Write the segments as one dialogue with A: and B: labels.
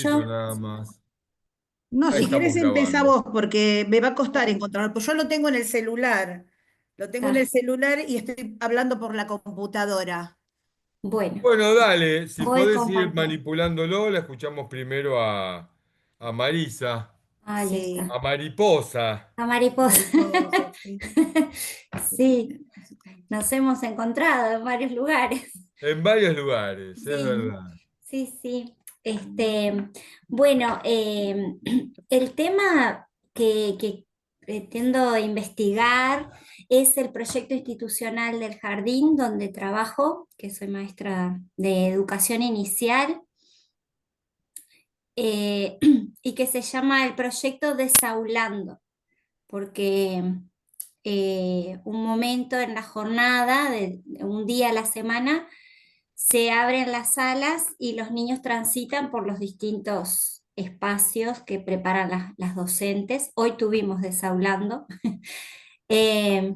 A: poquito
B: yo.
A: nada más.
C: No,
A: Ahí
C: si querés
A: estamos
C: empezá
A: grabando.
C: vos, porque me va a costar encontrarlo, pues yo lo tengo en el celular. Lo tengo en el
B: Está.
C: celular y estoy hablando por la computadora.
B: Bueno,
A: Bueno, dale, si
B: voy
A: podés ir
B: compartiendo.
A: manipulándolo, la escuchamos primero a Marisa,
B: Ahí
C: Sí,
A: a
B: está.
A: Mariposa,
B: La mariposa.
C: mariposa, sí.
B: Sí, nos hemos encontrado en varios lugares.
A: en varios lugares, es
B: Sí,
A: verdad.
B: sí, sí. Bueno, el tema que pretendo investigar es el proyecto institucional del jardín donde trabajo, que soy maestra de educación inicial, eh, y que se llama el proyecto Desaulando, porque un momento en la jornada, de un día a la semana, se abren las salas y los niños transitan por los distintos espacios que preparan las docentes. Hoy tuvimos Desaulando. Eh,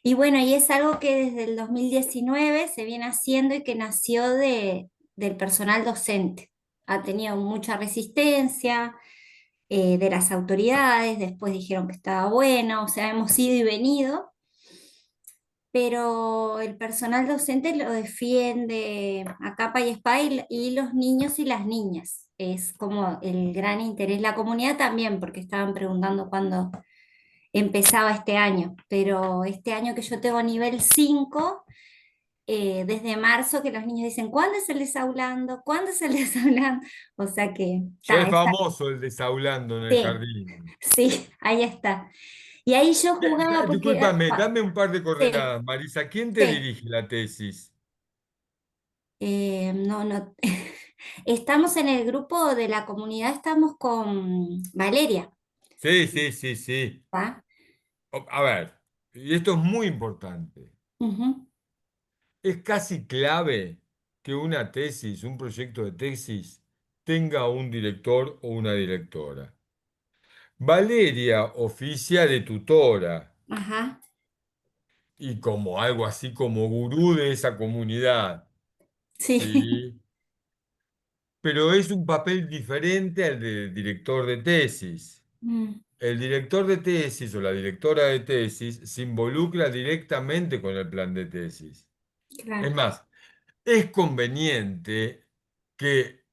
B: y bueno, y es algo que desde el 2019 se viene haciendo y que nació del personal docente. Ha tenido mucha resistencia de las autoridades, después dijeron que estaba bueno, o sea, hemos ido y venido, pero el personal docente lo defiende a capa y espada y los niños y las niñas. Es como el gran interés, la comunidad también, porque estaban preguntando cuándo empezaba este año, pero este año que yo tengo nivel 5 desde marzo que los niños dicen, ¿cuándo es el desaulando? ¿Cuándo es el desaulando? O sea que,
A: Ya
B: está,
A: es famoso el desaulando en el
B: sí,
A: jardín.
B: sí, ahí está. Y ahí yo jugaba porque,
A: Discúlpame, dame un par de
B: sí,
A: coordenadas, Marisa. ¿Quién te
B: sí,
A: dirige la tesis?
B: no, no, estamos en el grupo de la comunidad, estamos con Valeria,
A: Sí, sí, sí, sí.
B: ¿va?
A: A ver, y esto es muy importante.
B: Ujú,
A: Es casi clave que una tesis, un proyecto de tesis, tenga un director o una directora. Valeria oficia de tutora
B: ajá,
A: y como algo así como gurú de esa comunidad,
B: sí,
A: ¿sí? Pero es un papel diferente al de director de tesis.
B: mm,
A: El director de tesis o la directora de tesis se involucra directamente con el plan de tesis. Es
B: claro,
A: más, es conveniente que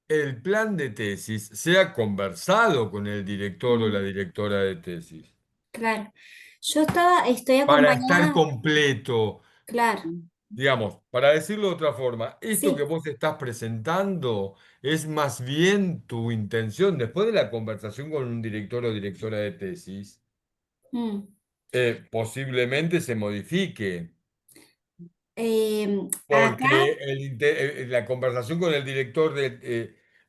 A: el plan de tesis sea conversado con el director o la
B: mm,
A: directora de tesis
B: claro. Estoy
A: para estar
B: acompañada,
A: completo.
B: claro,
A: Digamos, para decirlo de otra forma, esto que
B: sí,
A: vos estás presentando es más bien tu intención, después de la conversación con un director o directora de tesis,
B: mm.
A: posiblemente se modifique.
B: Acá,
A: Porque la conversación con el director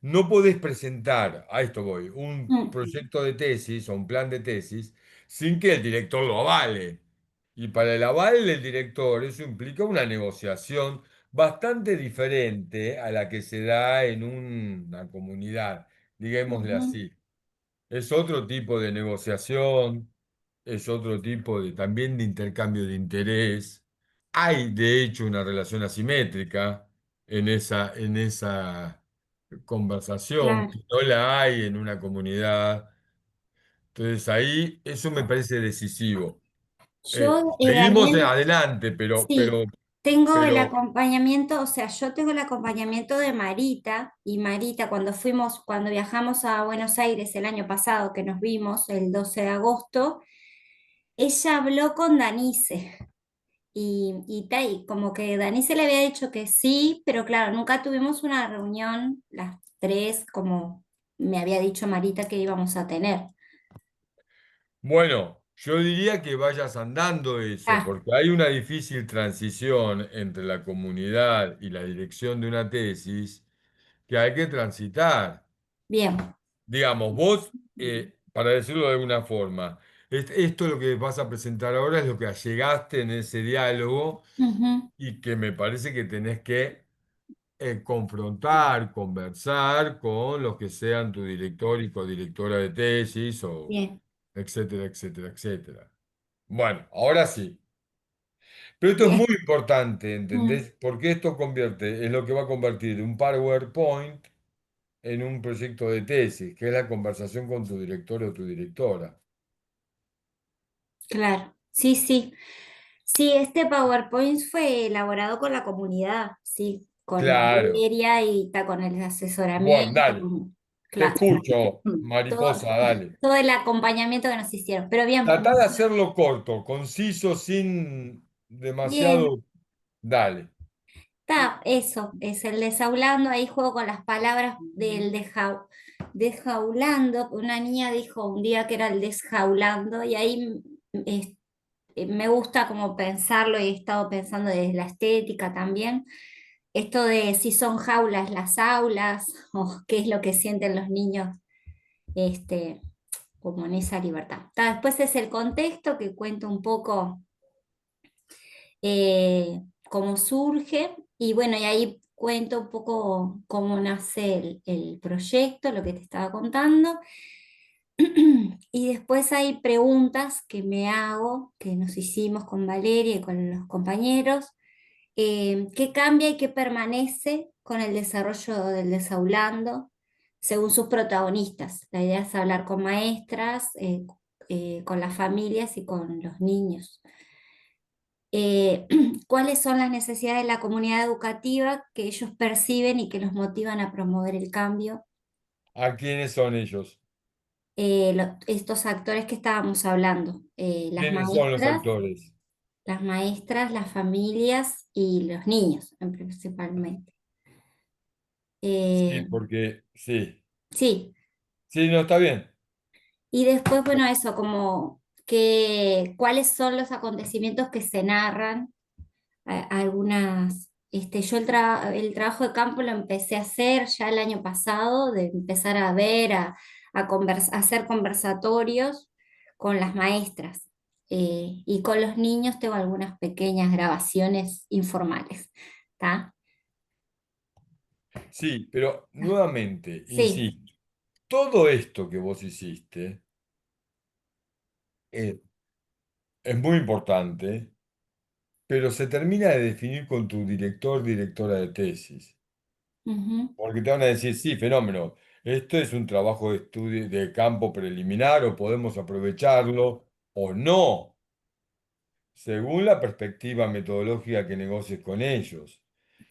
A: no podés presentar, a esto voy, un
B: mm,
A: proyecto de tesis o un plan de tesis sin que el director lo avale. Y para el aval del director eso implica una negociación bastante diferente a la que se da en una comunidad, digámosle
B: ujú,
A: así. Es otro tipo de negociación, es otro tipo de, también de intercambio de interés. Hay, de hecho, una relación asimétrica en esa conversación,
B: claro.
A: que no la hay en una comunidad. Entonces ahí eso me parece decisivo.
B: Yo,
A: Seguimos
B: Daniel,
A: adelante,
B: sí, tengo el
A: pero,
B: acompañamiento, o sea, yo tengo el acompañamiento de Marita, y Marita, cuando viajamos a Buenos Aires el año pasado, que nos vimos el 12 de agosto, ella habló con Danise, y como que Danise le había dicho que sí, pero claro, nunca tuvimos una reunión, las tres, como me había dicho Marita que íbamos a tener.
A: bueno, yo diría que vayas andando eso,
B: Ah,
A: porque hay una difícil transición entre la comunidad y la dirección de una tesis que hay que transitar.
B: bien.
A: Digamos, vos, para decirlo de alguna forma, esto lo que vas a presentar ahora es lo que allegaste en ese diálogo
B: Ujú,
A: y que me parece que tenés que confrontar, conversar con los que sean tu director y codirectora de tesis o
B: bien,
A: etcétera, etcétera, etcétera. Bueno, ahora sí. Pero esto es muy
B: bien.
A: importante,
B: Mm,
A: ¿entendés? Porque esto convierte, es lo que va a convertir un PowerPoint en un proyecto de tesis, que es la conversación con tu director o tu directora.
B: Claro, sí, sí. Sí, este PowerPoint fue elaborado con la comunidad, sí, con
A: Claro.
B: Valeria y con el
A: Bueno,
B: asesoramiento,
A: dale. Te
B: claro,
A: escucho,
B: todo,
A: mariposa, dale.
B: todo el acompañamiento que nos hicieron. Pero bien,
A: Tratá de hacerlo corto, conciso, sin
B: bien,
A: demasiado. Dale.
B: está, eso, es el desaulando, ahí juego con las palabras del desjaulando, una niña dijo un día que era el desjaulando, y ahí me gusta como pensarlo y he estado pensando desde la estética también, esto de si son jaulas las aulas o qué es lo que sienten los niños este, como en esa libertad. Después es el contexto que cuenta un poco cómo surge y bueno, y ahí cuento un poco cómo nace el proyecto, lo que te estaba contando. Y después hay preguntas que me hago, que nos hicimos con Valeria y con los compañeros, qué cambia y qué permanece con el desarrollo del desaulando según sus protagonistas. La idea es hablar con maestras, con las familias y con los niños. ¿Cuáles son las necesidades de la comunidad educativa que ellos perciben y que los motivan a promover el cambio?
A: ¿A quiénes son ellos?
B: Estos actores que estábamos hablando,
A: ¿Quiénes son los actores?
B: las maestras, las familias y los niños principalmente.
A: Sí,
B: Eh,
A: porque sí.
B: sí,
A: Sí, no, está bien.
B: y después, bueno, eso, como que cuáles son los acontecimientos que se narran, algunas, yo el trabajo de campo lo empecé a hacer ya el año pasado, de empezar a ver, a hacer conversatorios con las maestras. Y con los niños tengo algunas pequeñas grabaciones informales, ¿está?
A: Sí, pero nuevamente,
B: Sí.
A: insisto, todo esto que vos hiciste eh, es muy importante, pero se termina de definir con tu director, directora de tesis.
B: Ujú,
A: Porque te van a decir, sí, fenómeno, esto es un trabajo de estudio de campo preliminar o podemos aprovecharlo o no, según la perspectiva metodológica que negocies con ellos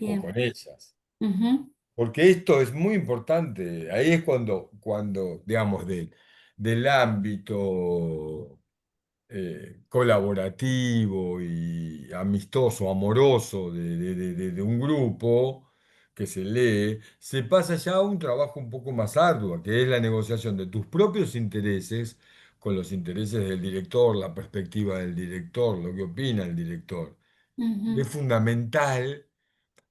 A: o
B: bien.
A: con ellas.
B: Ujú,
A: Porque esto es muy importante. Ahí es cuando digamos, del ámbito colaborativo y amistoso, amoroso de un grupo que se lee, se pasa ya a un trabajo un poco más arduo, que es la negociación de tus propios intereses con los intereses del director, la perspectiva del director, lo que opina el director. Es
B: ujú,
A: fundamental,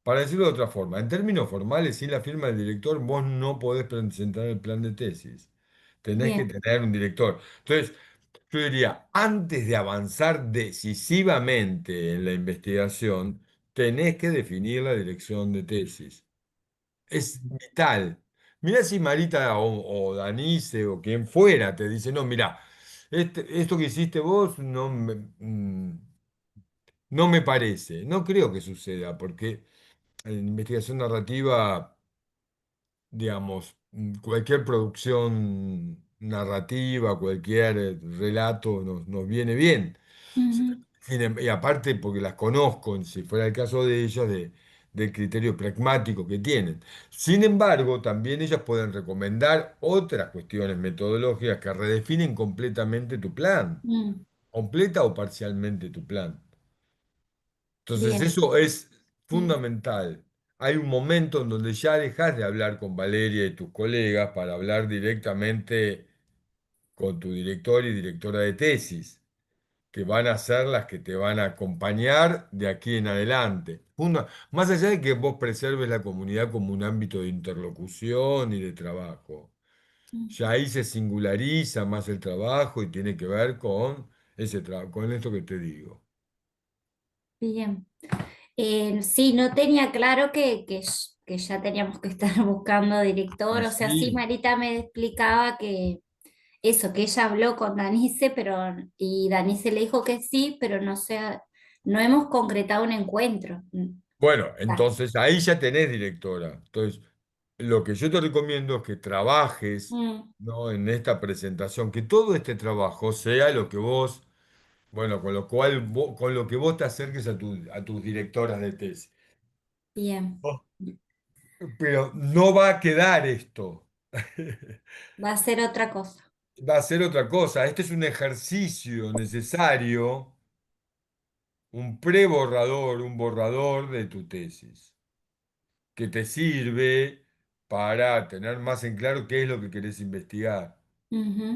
A: para decirlo de otra forma, en términos formales, sin la firma del director, vos no podés presentar el plan de tesis. Tenés que
B: bien.
A: tener un director. Entonces, yo diría, antes de avanzar decisivamente en la investigación, tenés que definir la dirección de tesis. Es vital. Mirá si Marita o Danise o quien fuera te dice, no, mirá, esto que hiciste vos no me parece. No creo que suceda, porque en investigación narrativa, digamos, cualquier producción narrativa, cualquier relato nos viene bien.
B: Ujú,
A: Y aparte, porque las conozco, si fuera el caso de ellas, del criterio pragmático que tienen. Sin embargo, también ellas pueden recomendar otras cuestiones metodológicas que redefinen completamente tu plan,
B: mm,
A: completa o parcialmente tu plan. Entonces,
B: bien.
A: eso es
B: Mm,
A: fundamental. Hay un momento en donde ya dejas de hablar con Valeria y tus colegas para hablar directamente con tu director y directora de tesis, que van a ser las que te van a acompañar de aquí en adelante. Más allá de que vos preserves la comunidad como un ámbito de interlocución y de trabajo,
B: mm,
A: ya ahí se singulariza más el trabajo y tiene que ver con con esto que te digo.
B: bien. Sí, no tenía claro que ya teníamos que estar buscando director,
A: Y
B: o sea, sí,
A: sí,
B: Marita me explicaba que eso, que ella habló con Danise, y Danise le dijo que sí, pero no sé, no hemos concretado un encuentro.
A: bueno,
B: Ah,
A: entonces ahí ya tenés directora. Entonces, lo que yo te recomiendo es que trabajes,
B: Mm,
A: ¿no? En esta presentación, que todo este trabajo sea lo que vos, bueno, con lo cual con lo que vos te acerques a tus directoras de tesis.
B: bien,
A: Oh. Pero no va a quedar esto.
B: va a ser otra cosa.
A: Va a ser otra cosa. Este es un ejercicio necesario, un pre-borrador, un borrador de tu tesis, que te sirve para tener más en claro qué es lo que querés investigar.
B: Ujú,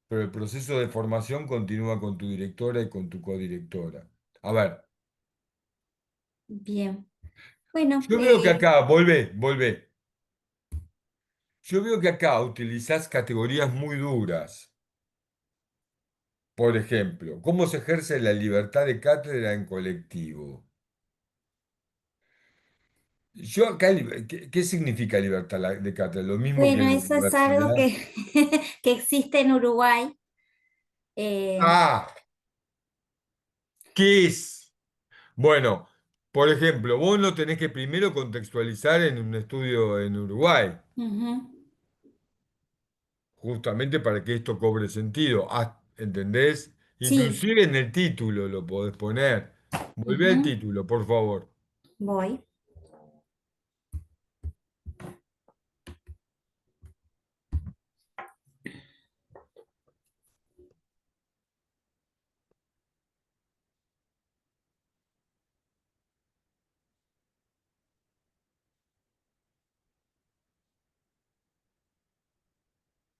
A: Pero el proceso de formación continúa con tu directora y con tu codirectora. A ver,
B: bien. Bueno,
A: yo veo que acá, volvé. Yo veo que acá utilizás categorías muy duras. Por ejemplo, ¿cómo se ejerce la libertad de cátedra en colectivo? Yo acá, ¿qué significa libertad de cátedra? ¿Lo mismo que
B: bueno,
A: en la
B: eso es algo
A: universidad?
B: que existe en Uruguay. eh,
A: Ah, ¿qué es? Bueno, por ejemplo, vos lo tenés que primero contextualizar en un estudio en Uruguay,
B: ujú,
A: justamente para que esto cobre sentido. Ah, ¿entendés?
B: sí,
A: Inclusive en el título lo podés poner. Volvé al
B: ujú,
A: título, por favor.
B: voy.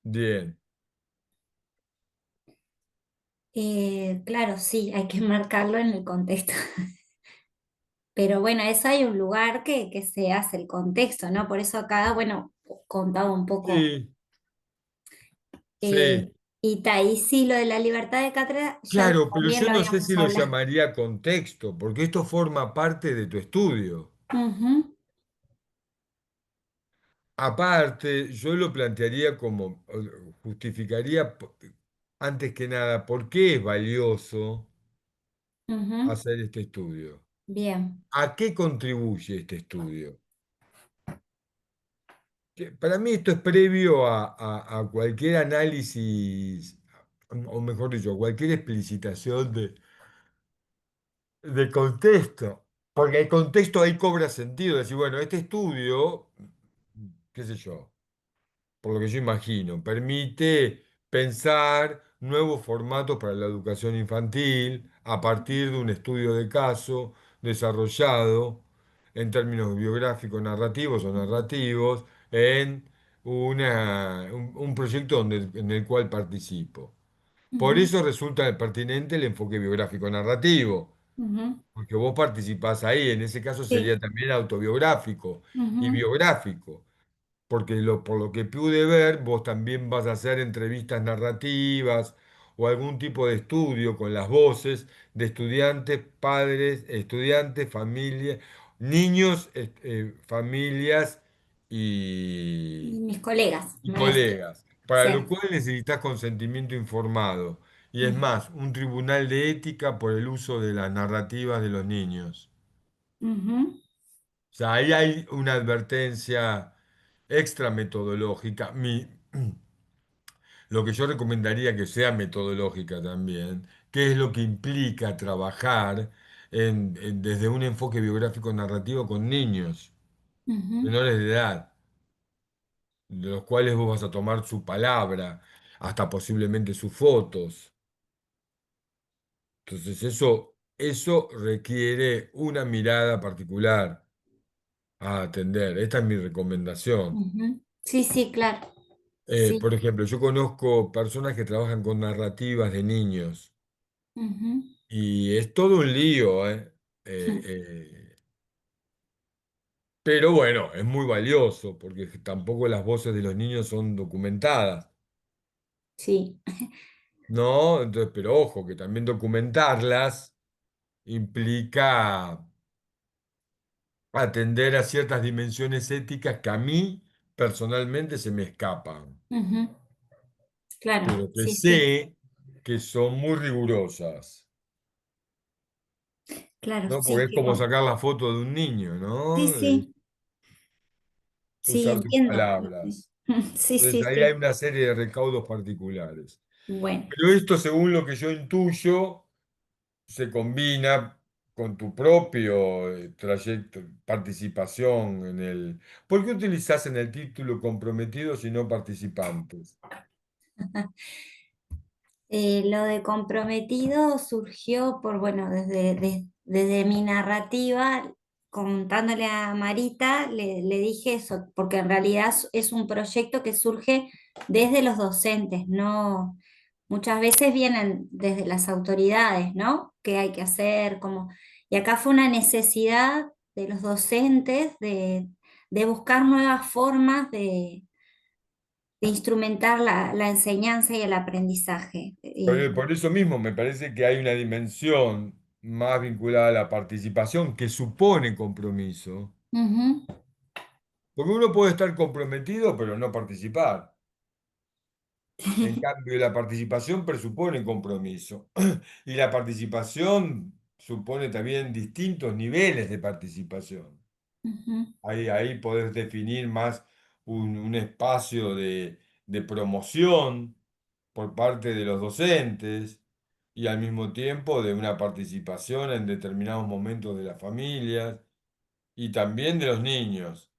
A: Bien.
B: Claro, sí, hay que marcarlo en el contexto. Pero bueno, eso hay un lugar que se hace el contexto, ¿no? Por eso acá, bueno, contaba un poco.
A: Sí,
B: eh,
A: sí.
B: y ahí sí, lo de la libertad de cátedra ya
A: Claro, pero
B: también
A: yo
B: lo
A: no sé si
B: habíamos
A: lo
B: hablado.
A: llamaría contexto, porque esto forma parte de tu estudio.
B: Ujú,
A: Aparte, yo lo plantearía como, justificaría antes que nada por qué es valioso
B: ujú,
A: hacer este estudio.
B: bien.
A: ¿A qué contribuye este estudio? Para mí esto es previo a cualquier análisis, o mejor dicho, a cualquier explicitación de contexto. Porque el contexto ahí cobra sentido. Decir, bueno, este estudio, qué sé yo, por lo que yo imagino, permite pensar nuevos formatos para la educación infantil a partir de un estudio de caso desarrollado en términos biográficos, narrativos o narrativos en un proyecto en el cual participo. Por
B: Ujú,
A: eso resulta pertinente el enfoque biográfico narrativo,
B: ujú,
A: porque vos participás ahí, en ese caso sería
B: sí.
A: también autobiográfico y
B: Ujú,
A: biográfico. Porque por lo que pude ver, vos también vas a hacer entrevistas narrativas o algún tipo de estudio con las voces de estudiantes, padres, estudiantes, familias, niños, familias
B: y mis colegas,
A: y
B: maestros.
A: colegas, para lo
B: Sí.
A: cual necesitas consentimiento informado. Y es
B: Ujú,
A: más, un tribunal de ética por el uso de las narrativas de los niños.
B: ujú,
A: O sea, ahí hay una advertencia extra metodológica. Lo que yo recomendaría que sea metodológica también, que es lo que implica trabajar desde un enfoque biográfico narrativo con niños,
B: ujú,
A: menores de edad, de los cuales vos vas a tomar su palabra, hasta posiblemente sus fotos. Entonces eso requiere una mirada particular a atender. Esta es mi recomendación.
B: ujú. Sí, sí, claro.
A: Por
B: Sí.
A: ejemplo, yo conozco personas que trabajan con narrativas de niños
B: Ujú.
A: y es todo un lío, ¿eh? Eh, pero bueno, es muy valioso porque tampoco las voces de los niños son documentadas,
B: Sí.
A: ¿no? Entonces, pero ojo, que también documentarlas implica atender a ciertas dimensiones éticas que a mí personalmente se me escapan,
B: Ujú. Claro,
A: pero que
B: sí, sí.
A: sé que son muy rigurosas.
B: Claro,
A: ¿No? Porque
B: sí,
A: es como sacar la foto de un niño,
B: sí,
A: ¿no?
B: sí. Sí,
A: usar tus
B: entiendo. Sí,
A: palabras.
B: sí,
A: Entonces
B: sí,
A: ahí hay
B: sí.
A: una serie de recaudos particulares.
B: Bueno,
A: Pero esto, según lo que yo intuyo, se combina con tu propio trayecto, participación en el... ¿Por qué utilizás en el título comprometidos y no participantes?
B: lo de comprometido surgió por, bueno, desde mi narrativa, contándole a Marita, le dije eso, porque en realidad es un proyecto que surge desde los docentes, no, muchas veces vienen desde las autoridades, ¿no? ¿Qué hay que hacer? Y acá fue una necesidad de los docentes de buscar nuevas formas de instrumentar la enseñanza y el aprendizaje.
A: Por eso mismo me parece que hay una dimensión más vinculada a la participación que supone compromiso.
B: Ujú.
A: Porque uno puede estar comprometido pero no participar. En cambio, la participación presupone compromiso. Y la participación supone también distintos niveles de participación.
B: Ujú.
A: Ahí podés definir más un espacio de promoción por parte de los docentes y al mismo tiempo de una participación en determinados momentos de las familias y también de los niños.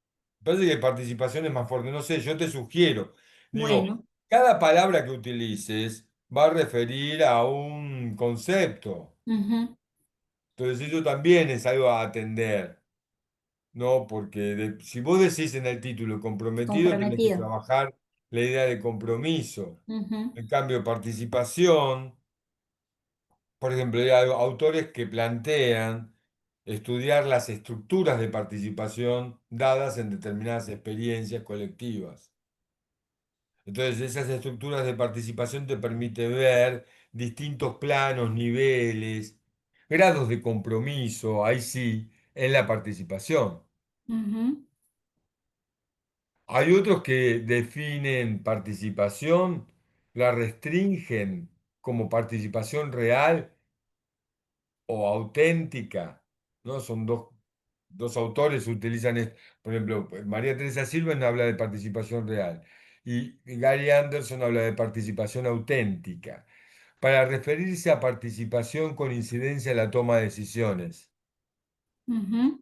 A: Me parece que participación es más fuerte. No sé, yo te sugiero, digo,
B: Bueno,
A: cada palabra que utilices va a referir a un concepto.
B: ujú.
A: Entonces eso también es algo a atender. No, porque si vos decís en el título comprometido, tenés que
B: Comprometido.
A: trabajar la idea de compromiso.
B: Ujú.
A: En cambio, participación, por ejemplo, hay autores que plantean estudiar las estructuras de participación dadas en determinadas experiencias colectivas. Entonces, esas estructuras de participación te permiten ver distintos planos, niveles, grados de compromiso, ahí sí, en la participación.
B: Ujú.
A: Hay otros que definen participación, la restringen como participación real o auténtica, ¿no? Son dos autores que utilizan, por ejemplo, María Teresa Silva habla de participación real y Gary Anderson habla de participación auténtica, para referirse a participación con incidencia en la toma de decisiones.
B: Ujú.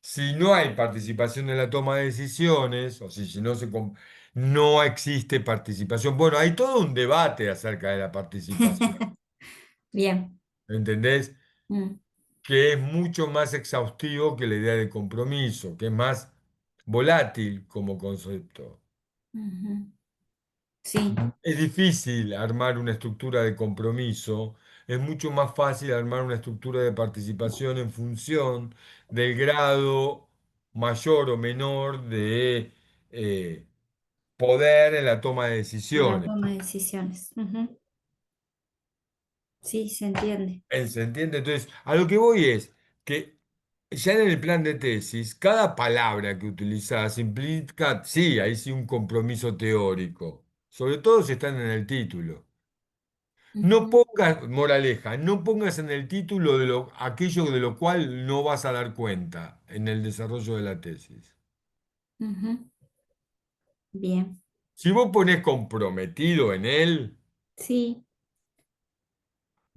A: Si no hay participación en la toma de decisiones, o si no no existe participación. Bueno, hay todo un debate acerca de la participación,
B: Bien.
A: ¿entendés?
B: Mm.
A: Que es mucho más exhaustivo que la idea de compromiso, que es más volátil como concepto.
B: Ujú. Sí.
A: Es difícil armar una estructura de compromiso, es mucho más fácil armar una estructura de participación en función del grado mayor o menor de eh, poder en la toma de
B: En la
A: decisiones.
B: toma de decisiones. Ujú. Sí, se entiende.
A: ¿Se entiende? Entonces, a lo que voy es que ya en el plan de tesis, cada palabra que utilizás implica, sí, ahí sí un compromiso teórico, sobre todo si están en el título. No
B: Ujú.
A: pongas, moraleja, no pongas en el título aquello de lo cual no vas a dar cuenta en el desarrollo de la tesis.
B: Ujú. Bien.
A: Si vos ponés comprometido en él,
B: Sí,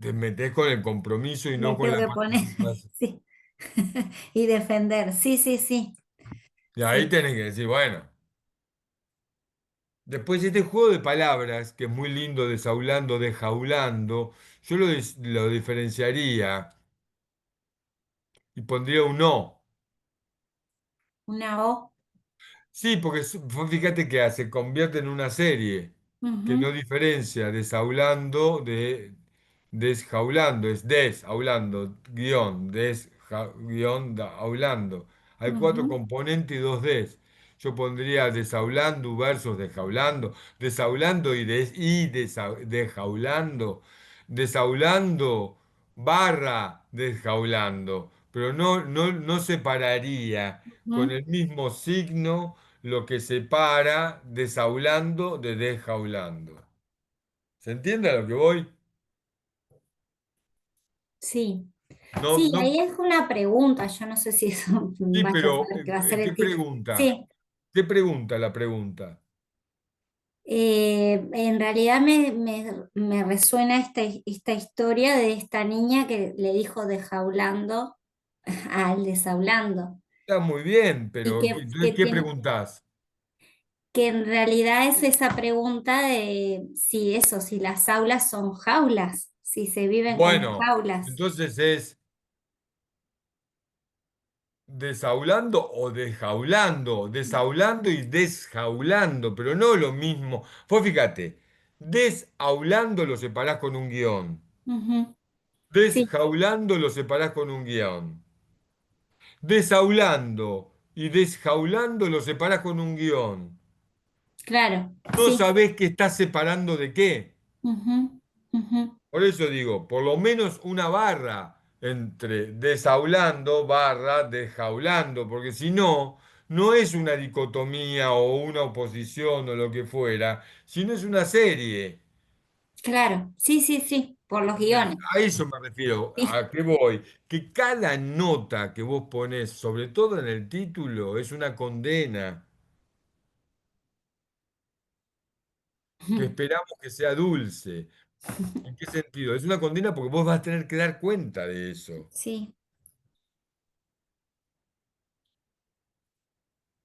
A: te metés con el compromiso y no
B: me
A: con
B: tengo
A: la
B: que poner.
A: participación.
B: Sí. Y defender. Sí, sí, sí.
A: Y ahí
B: Sí.
A: tenés que decir, bueno, después este juego de palabras, que es muy lindo, desaulando, dejaulando, yo lo diferenciaría y pondría un no.
B: Una O.
A: Sí, porque fíjate que se convierte en una serie que no
B: Ujú.
A: diferencia desaulando de desjaulando, es desaulando, guión, guión, aulando. Hay cuatro
B: Ujú.
A: componentes y dos des. Yo pondría desaulando versus desjaulando, desaulando dejaulando, desaulando barra desjaulando, pero no separaría con
B: Ujú.
A: el mismo signo lo que separa desaulando de desjaulando. ¿Se entiende a lo que voy?
B: Sí.
A: No,
B: Sí,
A: no,
B: ahí es una pregunta. Yo no sé si eso
A: sí,
B: vaya a
A: pero
B: ser que va a ser
A: ¿qué
B: el título.
A: pregunta?
B: Sí.
A: ¿Qué pregunta la pregunta?
B: En realidad me resuena esta historia de esta niña que le dijo desaulando al desaulando.
A: Está muy bien,
B: Y
A: pero entonces, ¿qué preguntás?
B: que en realidad es esa pregunta de si eso, si las aulas son jaulas, si se viven como
A: Bueno,
B: jaulas.
A: entonces es desaulando o desjaulando, desaulando y desjaulando, pero no lo mismo. Pues fíjate, desaulando lo separás con un guión,
B: Ujú. Sí,
A: desjaulando lo separás con un guión, desaulando y desjaulando lo separás con un guión.
B: claro,
A: No
B: sí.
A: sabés qué estás separando de qué.
B: Ujú, ujú.
A: Por eso digo, por lo menos una barra entre desaulando barra desjaulando, porque si no, no es una dicotomía o una oposición o lo que fuera, sino es una serie.
B: Claro, sí, sí, sí, por los guiones.
A: A eso me refiero,
B: Sí.
A: ¿a qué voy? Que cada nota que vos ponés, sobre todo en el título, es una condena, que esperamos que sea dulce. ¿En qué sentido? Es una condena porque vos vas a tener que dar cuenta de eso.
B: Sí.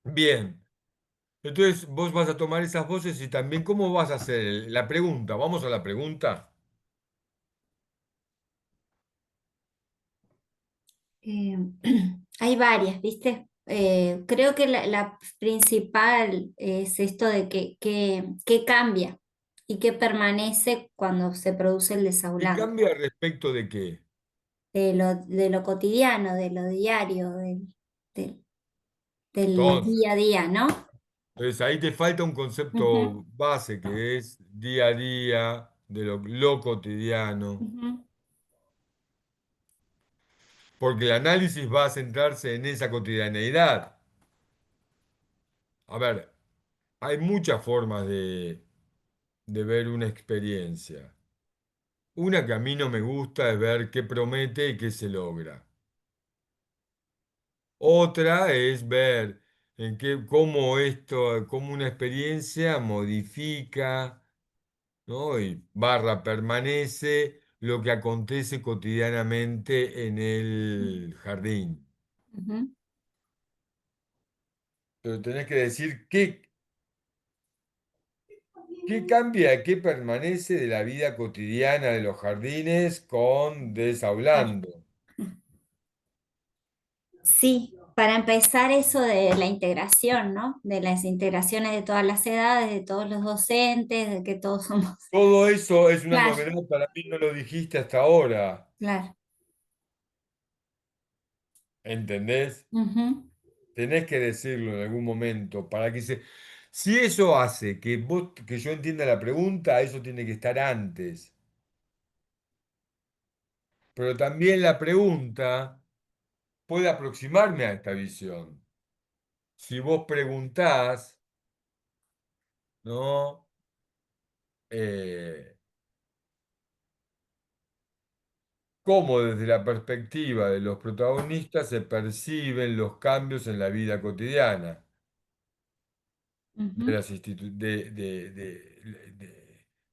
A: Bien. Entonces vos vas a tomar esas voces y también cómo vas a hacer la pregunta. Vamos a la pregunta.
B: Eh, hay varias, ¿viste? Creo que la principal es esto de que cambia y que permanece cuando se produce el
A: ¿Y
B: desaulando,
A: cambia respecto de qué?
B: de lo cotidiano, de lo diario, del, del
A: Entonces,
B: día a día, ¿no?
A: entonces ahí te falta un
B: Ujú,
A: concepto base que es día a día, de lo cotidiano,
B: ujú,
A: porque el análisis va a centrarse en esa cotidianeidad. A ver, hay muchas formas de ver una experiencia. Una que a mí no me gusta es ver qué promete y qué se logra. Otra es ver en qué, cómo esto, cómo una experiencia modifica, ¿no? Y barra permanece lo que acontece cotidianamente en el jardín.
B: ujú.
A: Pero tenés que decir qué cambia, qué permanece de la vida cotidiana de los jardines con
B: Claro.
A: Desaulando.
B: Sí, para empezar eso de la integración, ¿no? De las integraciones de todas las edades, de todos los docentes, de que todos somos.
A: Todo eso es una
B: Claro,
A: novedad, para mí no lo dijiste hasta ahora,
B: claro.
A: ¿entendés?
B: Ujú,
A: Tenés que decirlo en algún momento para que se... Si eso hace que vos, que yo entienda la pregunta, eso tiene que estar antes. Pero también la pregunta puede aproximarme a esta visión. Si vos preguntás, ¿no? Eh, cómo desde la perspectiva de los protagonistas se perciben los cambios en la vida cotidiana de
B: ujú,
A: las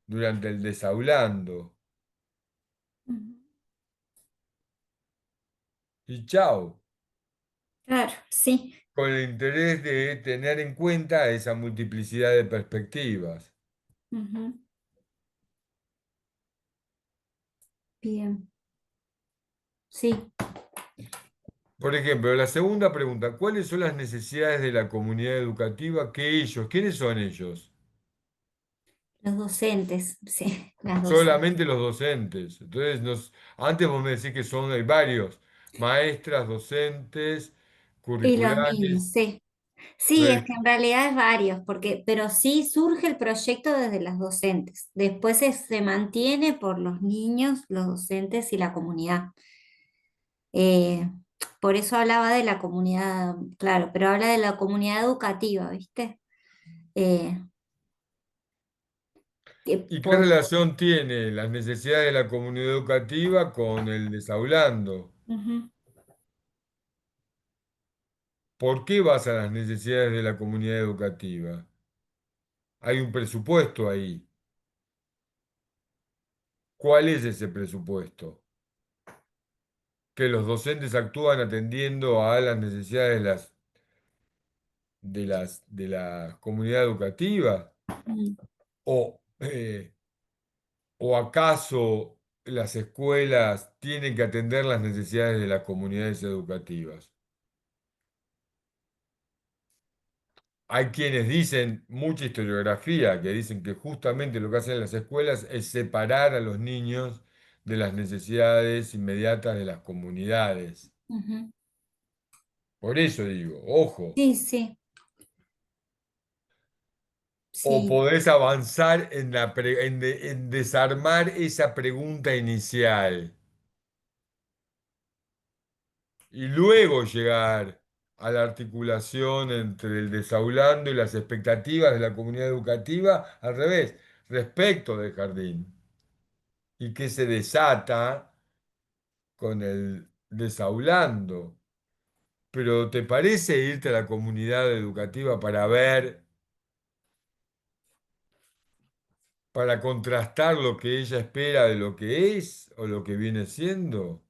A: durante el desaulando.
B: ujú.
A: Y chao.
B: Claro, sí.
A: Con el interés de tener en cuenta esa multiplicidad de perspectivas.
B: Ujú. Bien, sí,
A: Por ejemplo, la segunda pregunta, ¿cuáles son las necesidades de la comunidad educativa que ellos, quiénes son ellos?
B: los docentes, sí, las docentes.
A: Solamente los docentes. Entonces, antes vos me decís que son, hay varios, maestras, docentes,
B: Y los niños,
A: curriculares.
B: sí. Sí, es
A: Entonces,
B: que en realidad es varios, porque, pero sí surge el proyecto desde las docentes. Después se mantiene por los niños, los docentes y la comunidad. Eh, por eso hablaba de la comunidad, claro, pero habla de la comunidad educativa, ¿viste? Eh,
A: ¿y qué
B: por,
A: relación tiene las necesidades de la comunidad educativa con el desaulando?
B: ujú.
A: ¿Por qué vas a las necesidades de la comunidad educativa? Hay un presupuesto ahí. ¿Cuál es ese presupuesto? Que los docentes actúan atendiendo a las necesidades de la comunidad educativa.
B: Mm,
A: ¿O, o acaso las escuelas tienen que atender las necesidades de las comunidades educativas? Hay quienes dicen, mucha historiografía, que dicen que justamente lo que hacen las escuelas es separar a los niños de las necesidades inmediatas de las comunidades.
B: ujú.
A: Por eso digo, ojo,
B: Sí, sí,
A: o
B: sí.
A: podés avanzar en, en desarmar esa pregunta inicial y luego llegar a la articulación entre el desaulando y las expectativas de la comunidad educativa, al revés, respecto del jardín. Y que se desata con el desaulando. Pero ¿te parece irte a la comunidad educativa para ver, para contrastar lo que ella espera de lo que es o lo que viene siendo?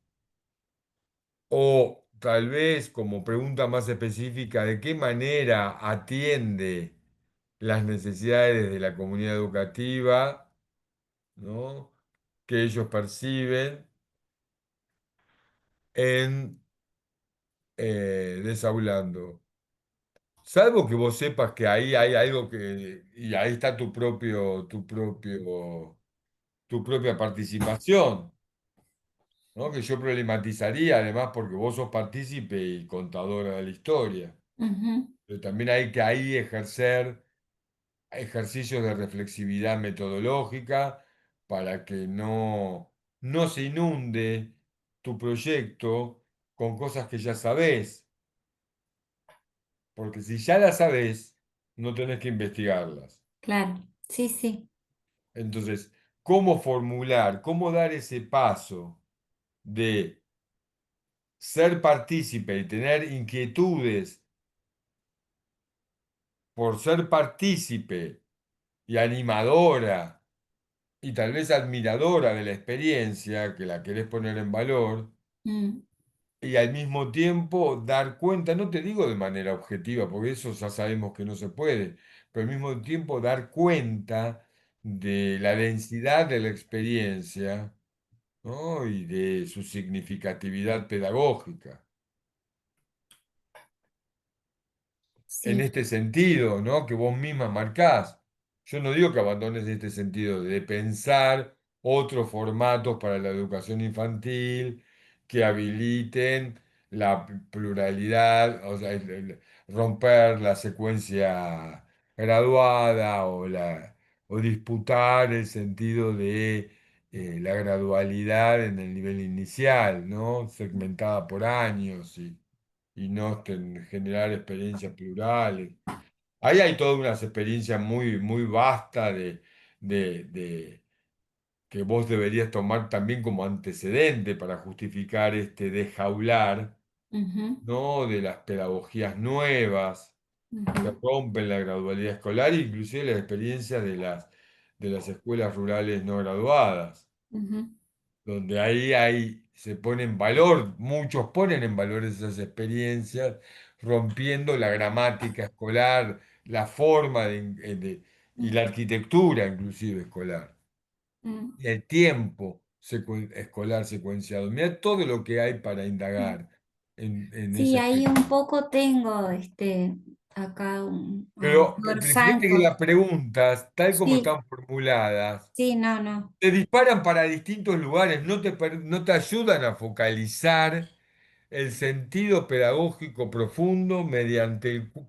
A: O tal vez como pregunta más específica, ¿de qué manera atiende las necesidades de la comunidad educativa, ¿no? Que ellos perciben en desaulando? Salvo que vos sepas que ahí hay algo que, y ahí está tu propia participación, ¿no? Que yo problematizaría además porque vos sos partícipe y contadora de la historia.
B: Ujú.
A: Pero también hay que ahí ejercer ejercicios de reflexividad metodológica para que no se inunde tu proyecto con cosas que ya sabés, porque si ya las sabés, no tenés que investigarlas.
B: Claro, sí, sí.
A: Entonces, ¿cómo formular, cómo dar ese paso de ser partícipe y tener inquietudes por ser partícipe y animadora y tal vez admiradora de la experiencia que la querés poner en valor
B: Mm,
A: y al mismo tiempo dar cuenta, no te digo de manera objetiva, porque eso ya sabemos que no se puede, pero al mismo tiempo dar cuenta de la densidad de la experiencia, ¿no? Y de su significatividad pedagógica. En
B: sí.
A: este sentido, ¿no? Que vos misma marcás. Yo no digo que abandones este sentido de pensar otros formatos para la educación infantil que habiliten la pluralidad, o sea, romper la secuencia graduada o disputar el sentido de la gradualidad en el nivel inicial, ¿no? Segmentada por años y no generar experiencias plurales. Ahí hay todas unas experiencias muy vastas de que vos deberías tomar también como antecedente para justificar este desjaular,
B: Ujú,
A: ¿no? De las pedagogías nuevas que
B: ujú,
A: rompen la gradualidad escolar, inclusive las experiencias de las escuelas rurales no graduadas
B: ujú,
A: donde ahí se pone en valor, muchos ponen en valor esas experiencias, rompiendo la gramática escolar, la forma y la arquitectura inclusive escolar,
B: mm,
A: y el tiempo escolar secuenciado. Mira todo lo que hay para
B: mm.
A: indagar en
B: Sí,
A: esa
B: ahí
A: experiencia.
B: un poco tengo acá al
A: Pero
B: autor
A: fíjate que
B: Sanford.
A: las preguntas, tal como
B: Sí,
A: están formuladas,
B: sí, no, no.
A: te disparan para distintos lugares, no te ayudan a focalizar el sentido pedagógico profundo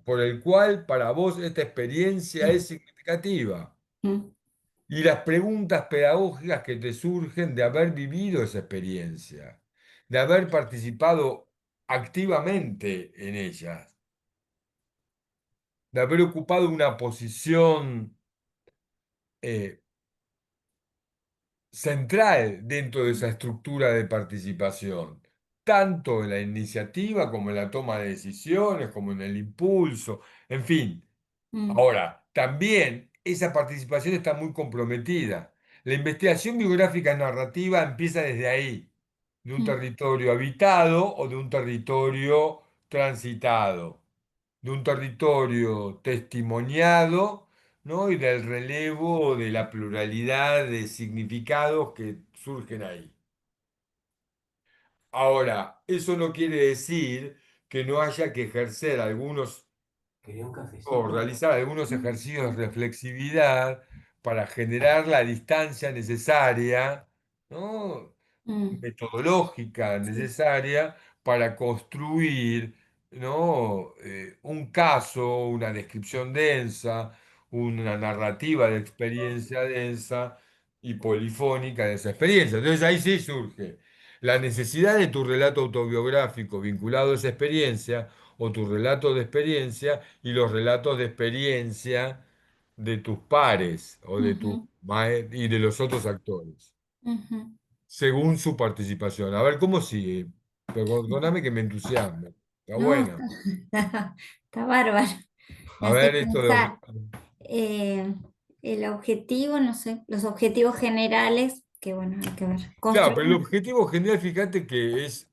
A: por el cual para vos esta experiencia es significativa.
B: Mm,
A: Y las preguntas pedagógicas que te surgen de haber vivido esa experiencia, de haber participado activamente en ellas, de haber ocupado una posición eh, central dentro de esa estructura de participación. tanto en la iniciativa como en la toma de decisiones, como en el impulso, en fin.
B: mm,
A: Ahora, también esa participación está muy comprometida. La investigación biográfica narrativa empieza desde ahí, de un
B: mm,
A: territorio habitado o de un territorio transitado, de un territorio testimoniado, ¿no? Y del relevo de la pluralidad de significados que surgen ahí. Ahora, eso no quiere decir que no haya que ejercer algunos
D: ¿Quería un
A: o
D: cafecito?
A: realizar algunos ejercicios de reflexividad para generar la distancia necesaria, ¿no?
B: mm,
A: Metodológica
B: sí,
A: necesaria para construir, ¿no? Un caso, una descripción densa, una narrativa de experiencia densa y polifónica de esa experiencia. Entonces ahí sí surge la necesidad de tu relato autobiográfico vinculado a esa experiencia o tu relato de experiencia y los relatos de experiencia de tus pares o de tus
B: ujú,
A: y de los otros actores
B: ujú.
A: según su participación. A ver cómo sigue. Perdóname que me entusiasme. Está
B: No,
A: buena.
B: está bárbaro. Me
A: A
B: hace
A: ver esto.
B: pensar. eh, el objetivo, no sé, los objetivos generales, que bueno, hay que ver.
A: Claro,
B: Construir
A: pero el objetivo general, fíjate que es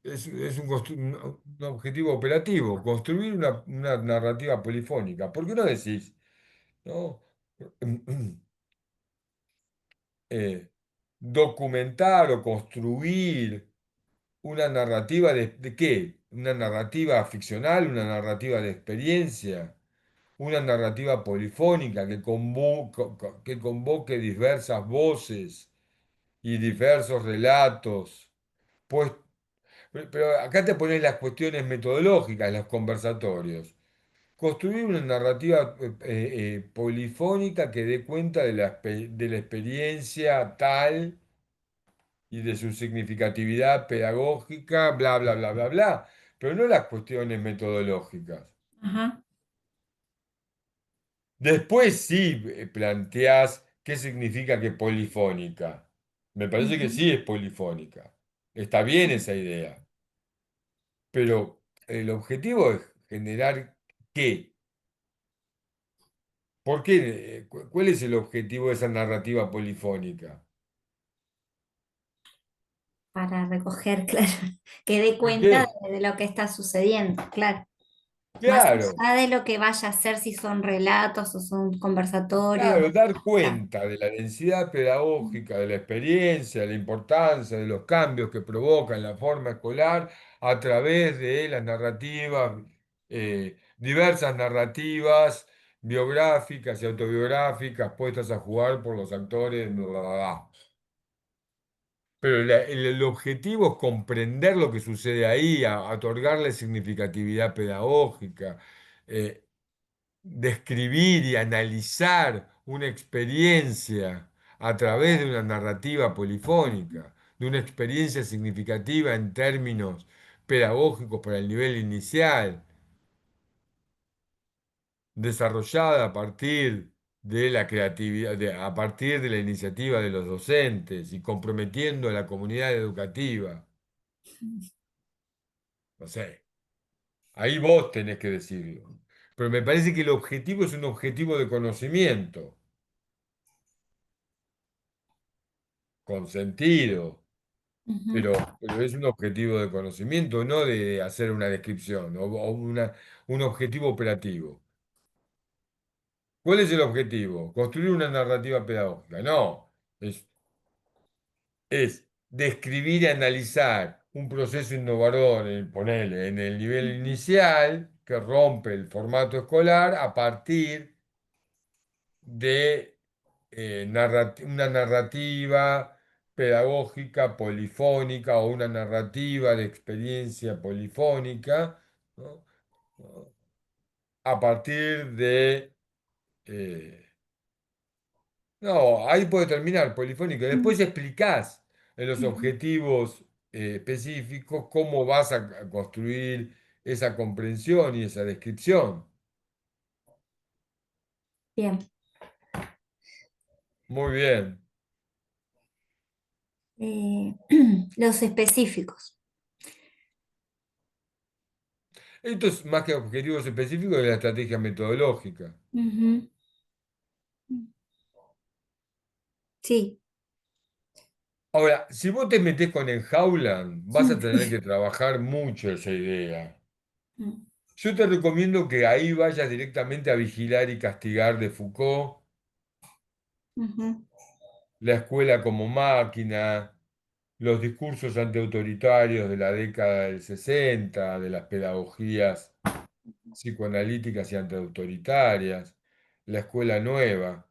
A: un objetivo operativo, construir una narrativa polifónica. ¿Por qué no decís, no? Eh, documentar o construir una narrativa de qué? ¿Una narrativa ficcional, una narrativa de experiencia? Una narrativa polifónica que convoque diversas voces y diversos relatos. Pues, pero acá te pones las cuestiones metodológicas, los conversatorios. Construir una narrativa polifónica que dé cuenta de la experiencia tal y de su significatividad pedagógica, bla, bla, bla, bla, bla, pero no las cuestiones metodológicas.
B: ajá,
A: Después sí planteás qué significa que polifónica. Me parece que
B: ujú,
A: sí es polifónica. Está bien esa idea. Pero el objetivo es generar qué. ¿Por qué? ¿Cuál es el objetivo de esa narrativa polifónica?
B: para recoger, claro, que dé
A: ¿Y
B: cuenta
A: qué?
B: de lo que está sucediendo, claro. Más
A: Claro.
B: allá de lo que vaya a ser, si son relatos o son conversatorios.
A: Claro, dar
B: Claro.
A: cuenta de la densidad pedagógica, de la experiencia, de la importancia, de los cambios que provoca en la forma escolar a través de las narrativas, diversas narrativas biográficas y autobiográficas puestas a jugar por los actores, bla, bla, bla. Pero el objetivo es comprender lo que sucede ahí, otorgarle significatividad pedagógica. eh, Describir y analizar una experiencia a través de una narrativa polifónica, de una experiencia significativa en términos pedagógicos para el nivel inicial, desarrollada a partir de la creatividad, a partir de la iniciativa de los docentes y comprometiendo a la comunidad educativa. No sé, ahí vos tenés que decirlo. Pero me parece que el objetivo es un objetivo de conocimiento, con sentido.
B: Ujú,
A: Pero es un objetivo de conocimiento, no de hacer una descripción o un objetivo operativo. ¿Cuál es el objetivo? Construir una narrativa pedagógica. No, es describir y analizar un proceso innovador, ponele, en el nivel
B: ujú.
A: inicial, que rompe el formato escolar a partir de una narrativa pedagógica polifónica o una narrativa de experiencia polifónica, ¿no? ¿No? A partir de... eh, no, ahí puede terminar polifónica. Después explicás en los
B: Ujú.
A: objetivos específicos cómo vas a construir esa comprensión y esa descripción.
B: Bien.
A: Muy bien.
B: Eh, los específicos.
A: Esto es más que objetivos específicos de la estrategia metodológica.
B: Ujú. Sí.
A: Ahora, si vos te metés con Enjaulan, vas a tener que trabajar mucho esa idea.
B: Mm,
A: Yo te recomiendo que ahí vayas directamente a Vigilar y Castigar de Foucault,
B: ujú,
A: la escuela como máquina, los discursos antiautoritarios de la década del 60, de las pedagogías psicoanalíticas y antiautoritarias, la escuela nueva.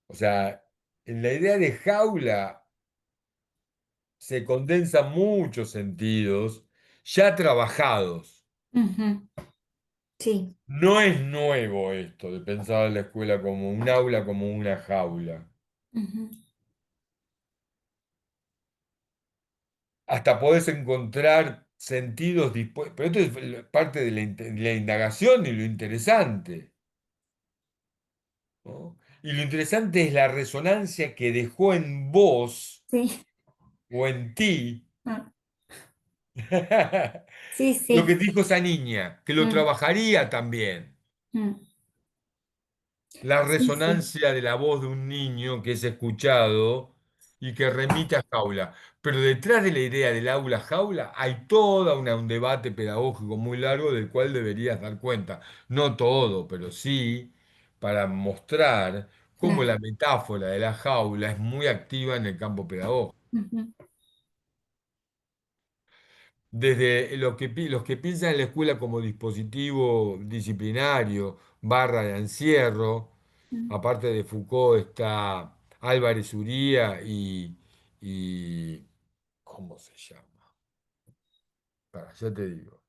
A: O sea, en la idea de jaula se condensan muchos sentidos ya trabajados.
B: ujú. Sí.
A: No es nuevo esto de pensar la escuela como un aula, como una jaula.
B: Ujú.
A: Hasta podés encontrar sentidos dispuestos, pero esto es parte de la indagación y lo interesante, ¿no? Y lo interesante es la resonancia que dejó en vos
B: Sí.
A: o en ti
B: Ah, sí,
A: lo que
B: sí.
A: dijo esa niña, que lo
B: Mm,
A: trabajaría también.
B: mm.
A: La
B: Sí, sí.
A: resonancia de la voz de un niño que es escuchado y que remite a jaula. Pero detrás de la idea del aula jaula hay un debate pedagógico muy largo del cual deberías dar cuenta. No todo, pero sí para mostrar cómo
B: Claro.
A: la metáfora de la jaula es muy activa en el campo pedagógico.
B: Ujú,
A: Desde los que piensan en la escuela como dispositivo disciplinario, barra de encierro,
B: mm.
A: aparte de Foucault está Álvarez Uría y ¿cómo se llama? Ya te digo.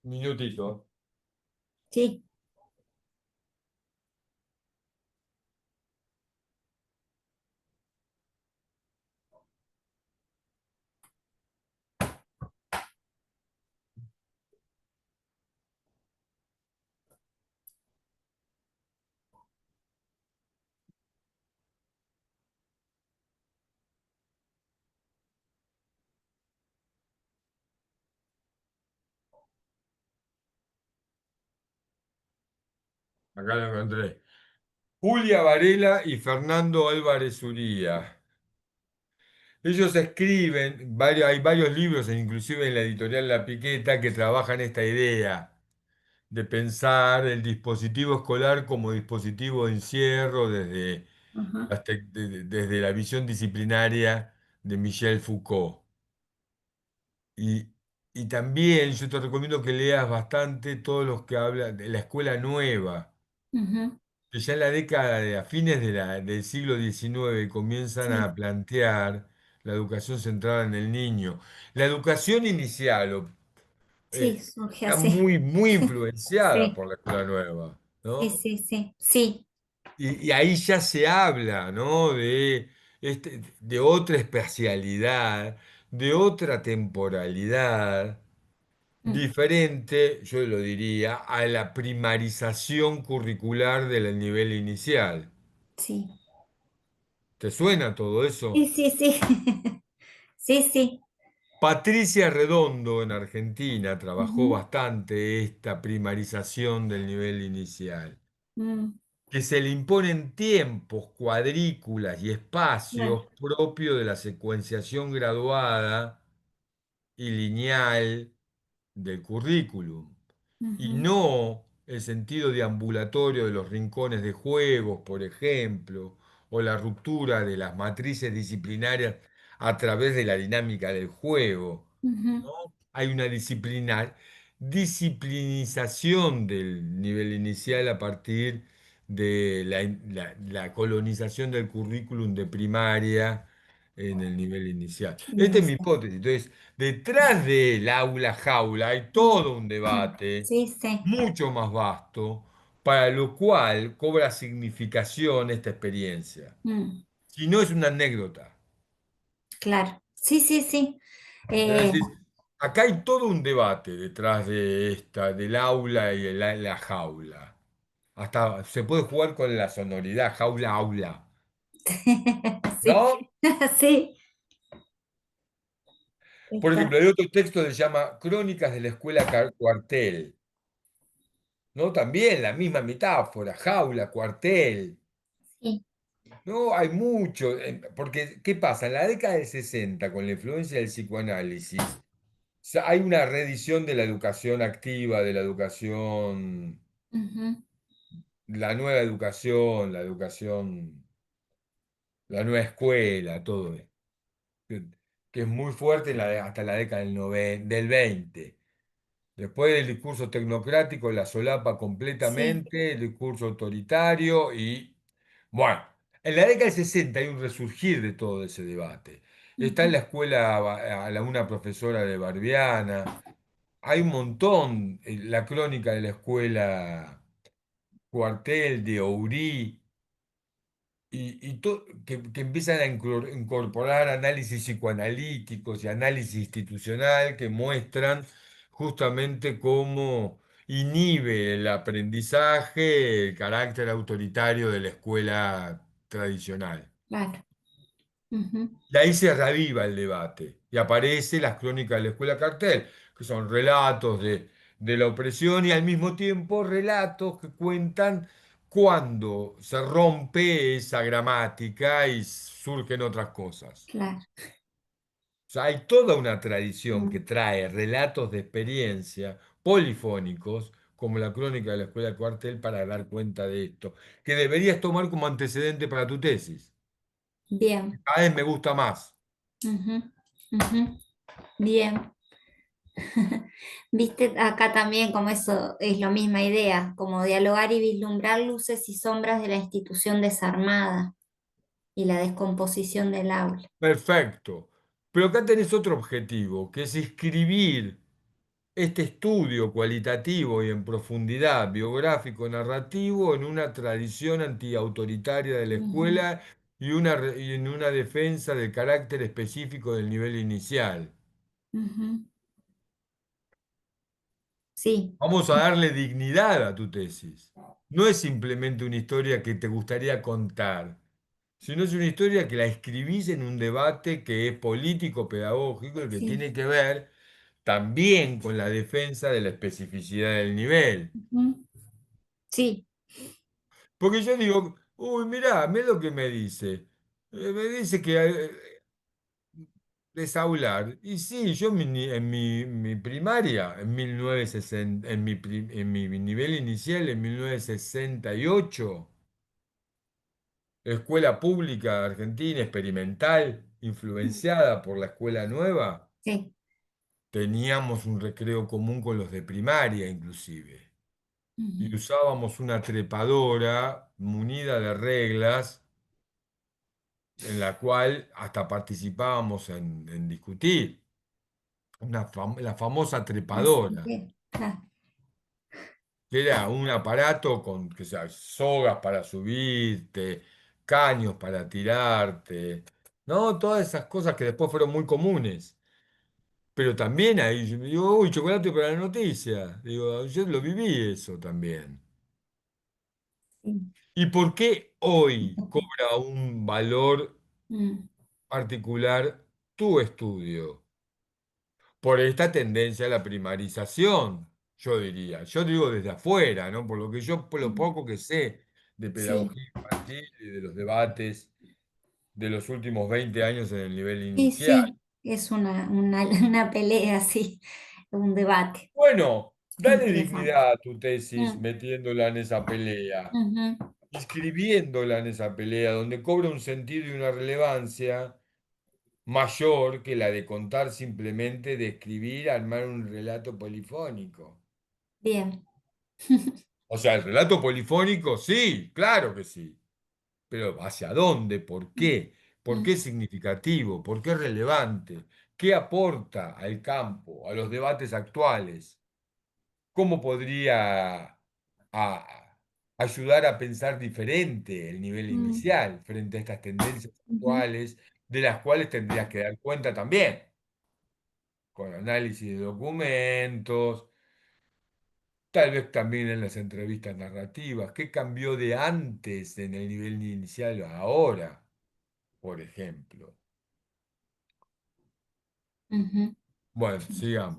A: Minutito.
B: Sí,
A: Acá lo encontré. Julia Varela y Fernando Álvarez Uría. Ellos escriben, hay varios libros, inclusive en la editorial La Piqueta, que trabajan esta idea de pensar el dispositivo escolar como dispositivo de encierro
B: ajá,
A: desde la visión disciplinaria de Michel Foucault. Y, y también yo te recomiendo que leas bastante todos los que hablan de la escuela nueva,
B: ujú.
A: que ya en la década a fines del siglo XIX comienzan a
B: Sí,
A: plantear la educación centrada en el niño. La educación inicial
B: sí, surge
A: está
B: así.
A: muy influenciada
B: Sí,
A: por la escuela nueva,
B: sí,
A: ¿no?
B: sí, sí, sí.
A: Y ahí ya se habla, ¿no? De otra espacialidad, de otra temporalidad,
B: Mm,
A: diferente, yo lo diría, a la primarización curricular del nivel inicial.
B: sí,
A: ¿Te suena todo
B: sí,
A: eso?
B: sí, sí. Sí, sí.
A: Patricia Redondo en Argentina trabajó
B: Ujú,
A: bastante esta primarización del nivel inicial,
B: mm,
A: que se le imponen tiempos, cuadrículas y
B: claro.
A: espacios propios de la secuenciación graduada y lineal del currículum, y
B: Ujú,
A: no el sentido deambulatorio de los rincones de juegos, por ejemplo, o la ruptura de las matrices disciplinarias a través de la dinámica del juego,
B: ujú,
A: ¿no? Hay una disciplinización del nivel inicial a partir de la colonización del currículum de primaria en el nivel inicial. Esta es mi
B: inicial.
A: hipótesis. Entonces, detrás del aula jaula hay
B: Mm,
A: todo un debate
B: sí, sí.
A: mucho más vasto, para lo cual cobra significación esta experiencia.
B: Mm,
A: Si no es una anécdota.
B: claro. Sí, sí, sí.
A: ¿Entendés?
B: Eh,
A: Acá hay todo un debate detrás del aula y la jaula. Hasta se puede jugar con la sonoridad, jaula, aula.
B: sí,
A: ¿No?
B: sí.
A: Por
B: Está,
A: ejemplo, hay otro texto que se llama Crónicas de la Escuela Cuartel, ¿no? También la misma metáfora, jaula, cuartel,
B: sí.
A: ¿no? Hay mucho, porque ¿qué pasa? En la década del 60, con la influencia del psicoanálisis, hay una reedición de la educación activa, de la educación,
B: Ujú,
A: la nueva educación, la nueva escuela, todo esto, que es muy fuerte hasta la década del 20. Después del discurso tecnocrático la solapa
B: sí.
A: completamente, el discurso autoritario y, bueno, en la década del 60 hay un resurgir de todo ese debate. Está en
B: Ujú,
A: la escuela una profesora de Barbiana, hay un montón, la crónica de la escuela Cuartel de Ourí, que empiezan a incorporar análisis psicoanalíticos y análisis institucional que muestran justamente cómo inhibe el aprendizaje, el carácter autoritario de la escuela tradicional.
B: claro. Ujú,
A: Y ahí se reaviva el debate y aparecen las crónicas de la escuela cartel, que son relatos de la opresión y al mismo tiempo relatos que cuentan cuando se rompe esa gramática y surgen otras cosas.
B: claro.
A: O sea, hay toda una tradición que
B: Mm,
A: trae relatos de experiencia polifónicos, como la crónica de la escuela cuartel, para dar cuenta de esto, que deberías tomar como antecedente para tu tesis.
B: bien.
A: Cada vez me gusta más.
B: Ujú, ujú, bien. Viste acá también como eso es la misma idea, como dialogar y vislumbrar luces y sombras de la institución desarmada y la descomposición del aula.
A: Perfecto. Pero acá tenés otro objetivo, que es escribir este estudio cualitativo y en profundidad, biográfico, narrativo, en una tradición antiautoritaria de la
B: Ujú,
A: escuela y en una defensa del carácter específico del nivel inicial.
B: ujú. Sí,
A: Vamos a darle dignidad a tu tesis. No es simplemente una historia que te gustaría contar, sino es una historia que la escribís en un debate que es político-pedagógico y que
B: sí,
A: tiene que ver también con la defensa de la especificidad del nivel.
B: ujú, sí,
A: Porque yo digo, uy, mirá lo que me dice. Me dice que es aular. Y sí, yo mi primaria, en 1960, en mi nivel inicial, en 1968, escuela pública argentina, experimental, influenciada por la escuela nueva,
B: sí,
A: teníamos un recreo común con los de primaria, inclusive.
B: ujú,
A: Y usábamos una trepadora munida de reglas en la cual hasta participábamos en discutir, la famosa trepadora,
B: ascender, claro,
A: que era un aparato con que sea, sogas para subirte, caños para tirarte, ¿no? Todas esas cosas que después fueron muy comunes. Pero también ahí, yo digo, uy, chocolate para la noticia. Digo, yo lo viví eso también.
B: sí,
A: ¿Y por qué hoy cobra un valor
B: mm,
A: particular tu estudio? Por esta tendencia a la primarización, yo diría. Yo digo desde afuera, ¿no? Por lo que yo, por lo
B: mm,
A: poco que sé de
B: sí,
A: pedagogía infantil y de los debates de los últimos 20 años en el nivel
B: sí,
A: inicial.
B: sí, es una pelea, sí, un debate
A: Bueno, dale
B: interesante.
A: dignidad a tu tesis
B: Mm,
A: metiéndola en esa pelea,
B: ujú,
A: inscribiéndola en esa pelea, donde cobra un sentido y una relevancia mayor que la de contar simplemente, de escribir, armar un relato polifónico.
B: bien.
A: O sea, el relato polifónico, sí, claro que sí, pero ¿hacia dónde? ¿Por qué? ¿Por qué
B: Mm,
A: es significativo? ¿Por qué es relevante? ¿Qué aporta al campo, a los debates actuales? ¿Cómo podría ayudar a pensar diferente el nivel
B: mm,
A: inicial frente a estas tendencias
B: ujú,
A: actuales, de las cuales tendrías que dar cuenta también, con análisis de documentos, tal vez también en las entrevistas narrativas? ¿Qué cambió de antes en el nivel inicial a ahora, por ejemplo?
B: Ujú.
A: Bueno, sigamos.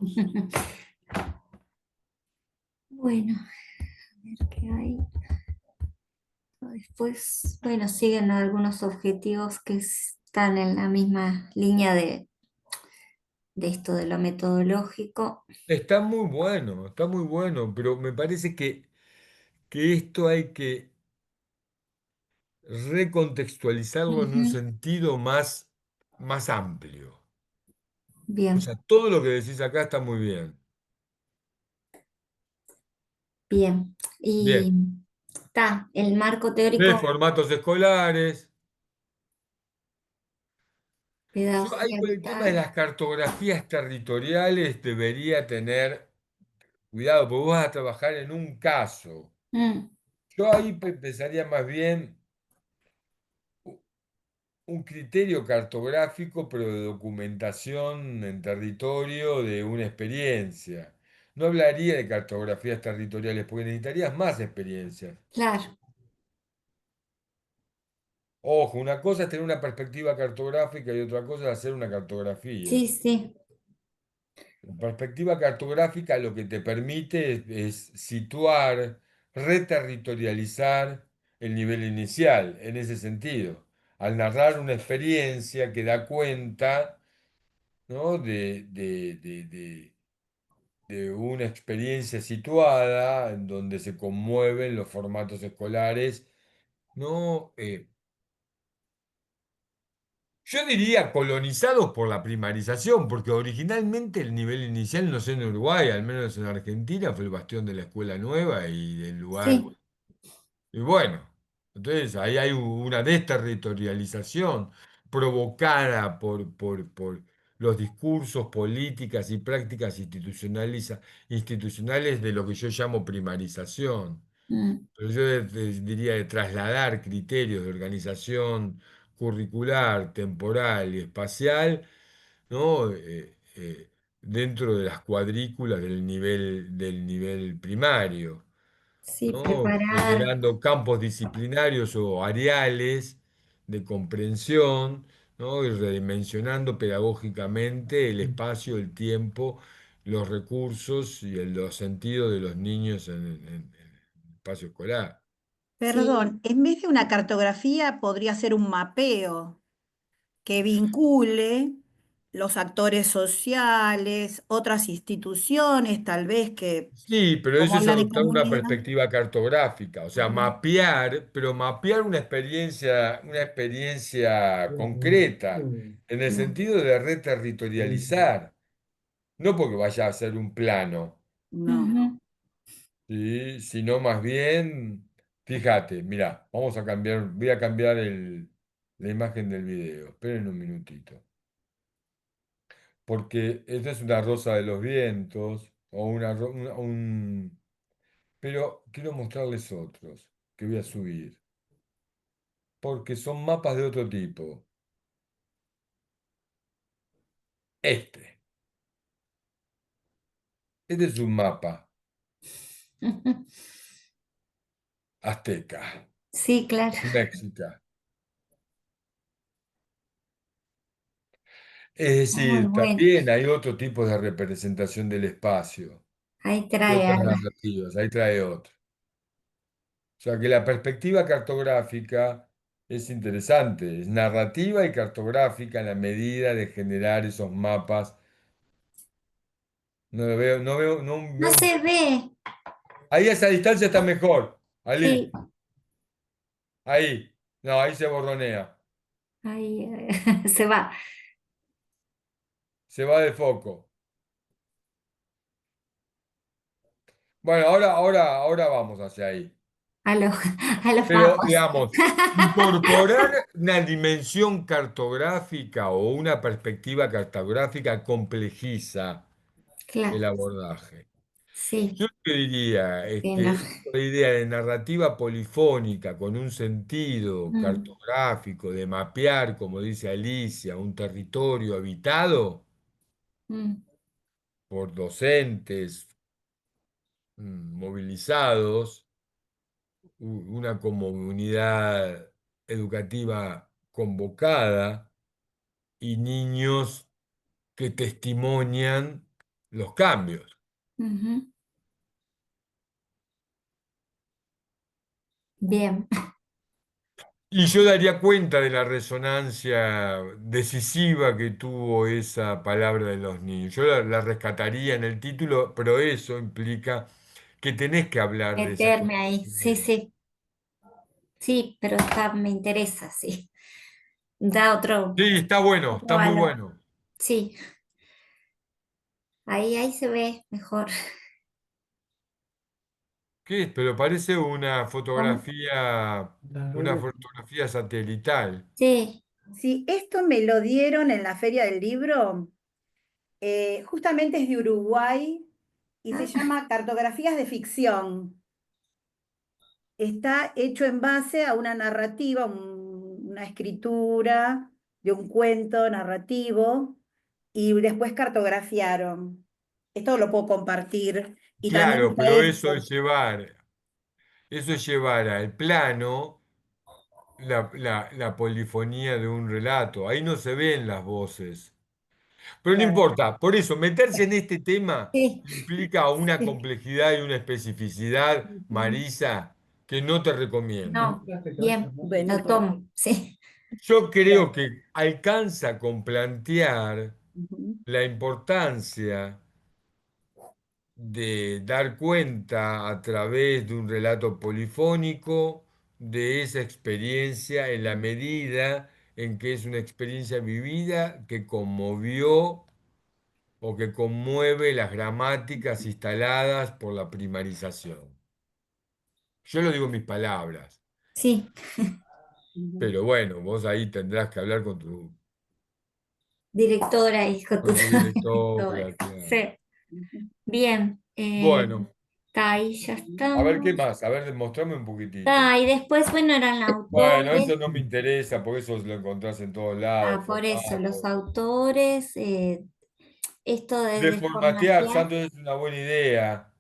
B: Bueno, a ver qué hay. Después, bueno, siguen algunos objetivos que están en la misma línea de esto de lo metodológico.
A: Está muy bueno, pero me parece que esto hay que recontextualizarlo en un
B: Ujú.
A: sentido más amplio. O
B: Bien,
A: sea, todo lo que decís acá está muy bien.
B: bien. Y
A: Bien.
B: está, el marco
A: De
B: teórico,
A: formatos escolares. Yo ahí
B: pedagogía
A: con el tema de
B: vital.
A: las cartografías territoriales debería tener cuidado, porque vos vas a trabajar en un caso.
B: Mm,
A: Yo ahí pensaría más bien un criterio cartográfico, pero de documentación en territorio de una experiencia. No hablaría de cartografías territoriales, porque necesitarías más experiencias.
B: claro,
A: Ojo, una cosa es tener una perspectiva cartográfica y otra cosa es hacer una cartografía.
B: sí, sí,
A: La perspectiva cartográfica lo que te permite es situar, reterritorializar el nivel inicial, en ese sentido, al narrar una experiencia que da cuenta, ¿no? de una experiencia situada en donde se conmueven los formatos escolares, ¿no? Yo diría colonizados por la primarización, porque originalmente el nivel inicial, no sé en Uruguay, al menos en Argentina, fue el bastión de la escuela nueva y del lugar.
B: sí,
A: Y bueno, entonces ahí hay una desterritorialización provocada por los discursos, políticas y prácticas institucionales de lo que yo llamo primarización.
B: mm,
A: Pero yo diría de trasladar criterios de organización curricular, temporal y espacial, ¿no? Dentro de las cuadrículas del nivel primario,
B: sí,
A: ¿no?
B: preparar,
A: Generando campos disciplinarios o areales de comprensión, ¿no? Y redimensionando pedagógicamente el espacio, el tiempo, los recursos y los sentidos de los niños en el espacio escolar.
B: sí,
C: Perdón, en vez de una cartografía podría ser un mapeo que vincule los actores sociales, otras instituciones, tal vez que,
A: Sí, pero eso
C: como
A: es
C: la de
A: adoptar una
C: comunidad.
A: perspectiva cartográfica, o sea,
C: Ujú.
A: mapear una experiencia concreta, en el
B: Mm,
A: sentido de reterritorializar, no porque vaya a ser un plano,
C: No.
B: ujú.
A: ¿sí? Sino más bien, fíjate, mira, voy a cambiar la imagen del video, esperen un minutito, porque esta es una rosa de los vientos, o pero quiero mostrarles otros que voy a subir, porque son mapas de otro tipo. Este es un mapa azteca,
B: Sí, claro.
A: México. Es
B: Muy
A: decir,
B: bueno.
A: también hay otro tipo de representación del espacio
B: Ahí
A: y
B: trae
A: otras
B: algo.
A: narrativas. Ahí trae otro. O sea que la perspectiva cartográfica es interesante, es narrativa y cartográfica en la medida de generar esos mapas. No lo veo, no veo, no
B: No
A: veo.
B: se ve.
A: Ahí a esa distancia está mejor.
B: Sí,
A: Ali, ahí. No, ahí se borronea.
B: ahí se va
A: Se va de foco. Bueno, ahora vamos hacia ahí.
B: a los, a los
A: Pero,
B: mapas.
A: digamos, incorporar una dimensión cartográfica o una perspectiva cartográfica complejiza el
B: Claro,
A: abordaje.
B: sí,
A: Yo te diría,
B: que no.
A: esta idea de narrativa polifónica con un sentido
B: Mm,
A: cartográfico, de mapear, como dice Alicia, un territorio habitado
B: mm,
A: por docentes movilizados, una comunidad educativa convocada y niños que testimonian los cambios.
B: Ujú. Bien,
A: Y yo daría cuenta de la resonancia decisiva que tuvo esa palabra de los niños. Yo la rescataría en el título, pero eso implica que tenés que hablar de ese
B: meterme ahí. Sí,
A: acontecimiento.
B: sí, sí, pero está, me interesa, sí. Da
A: Sí, está bueno,
B: otro
A: está muy
B: valor.
A: bueno.
B: Sí, ahí se ve mejor.
A: ¿Qué es? Pero parece
B: ¿Cómo?
A: una fotografía satelital.
B: Sí,
C: Sí, esto me lo dieron en la Feria del Libro, justamente es de Uruguay y se
B: ah,
C: llama Cartografías de Ficción. Está hecho en base a una narrativa, una escritura de un cuento narrativo y después cartografiaron. Esto lo puedo compartir y también
A: Claro,
C: está
A: pero
C: esto.
A: eso es llevar al plano la polifonía de un relato. Ahí no se ven las voces. Pero no
C: Claro.
A: importa, por eso meterse en este tema
B: sí,
A: implica una
B: sí.
A: complejidad y una especificidad,
C: Ujú.
A: Marisa, que no te recomiendo.
B: No, bien, lo
C: Buenísimo.
B: tomo, sí.
A: Yo creo que alcanza con plantear
C: Ujú.
A: la importancia de dar cuenta a través de un relato polifónico de esa experiencia en la medida en que es una experiencia vivida que conmovió o que conmueve las gramáticas instaladas por la primarización. Yo lo digo en mis palabras,
B: Sí,
C: Ujú.
A: pero bueno, vos ahí tendrás que hablar
B: directora, hijo
A: con
B: tuya,
A: tu
B: directora.
A: directora, claro.
B: Sí, bien.
A: Bueno,
B: Está ahí, ya
A: a ver qué
B: estamos.
A: más, a ver, mostrame un poquitito.
B: Está, y después, bueno, eran los
A: Bueno,
B: autores.
A: eso no me interesa, porque eso lo encontrás en todos lados,
B: Ah, por eso, los
A: formato.
B: autores, esto de
A: Desformatear,
B: formatear.
A: Santos, es una buena idea,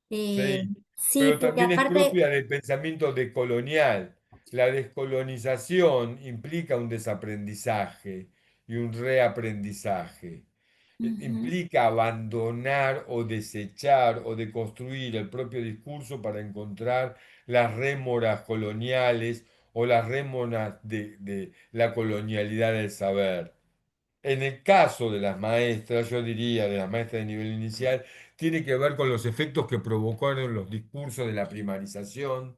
A: sí,
B: Sí,
A: pero
B: porque
A: también es
B: aparte,
A: propia del pensamiento decolonial. La descolonización implica un desaprendizaje y un reaprendizaje.
B: ujú,
A: Implica abandonar o desechar o deconstruir el propio discurso para encontrar las rémoras coloniales o las rémoras de la colonialidad del saber. En el caso de las maestras, yo diría de las maestras de nivel inicial, tiene que ver con los efectos que provocaron los discursos de la primarización,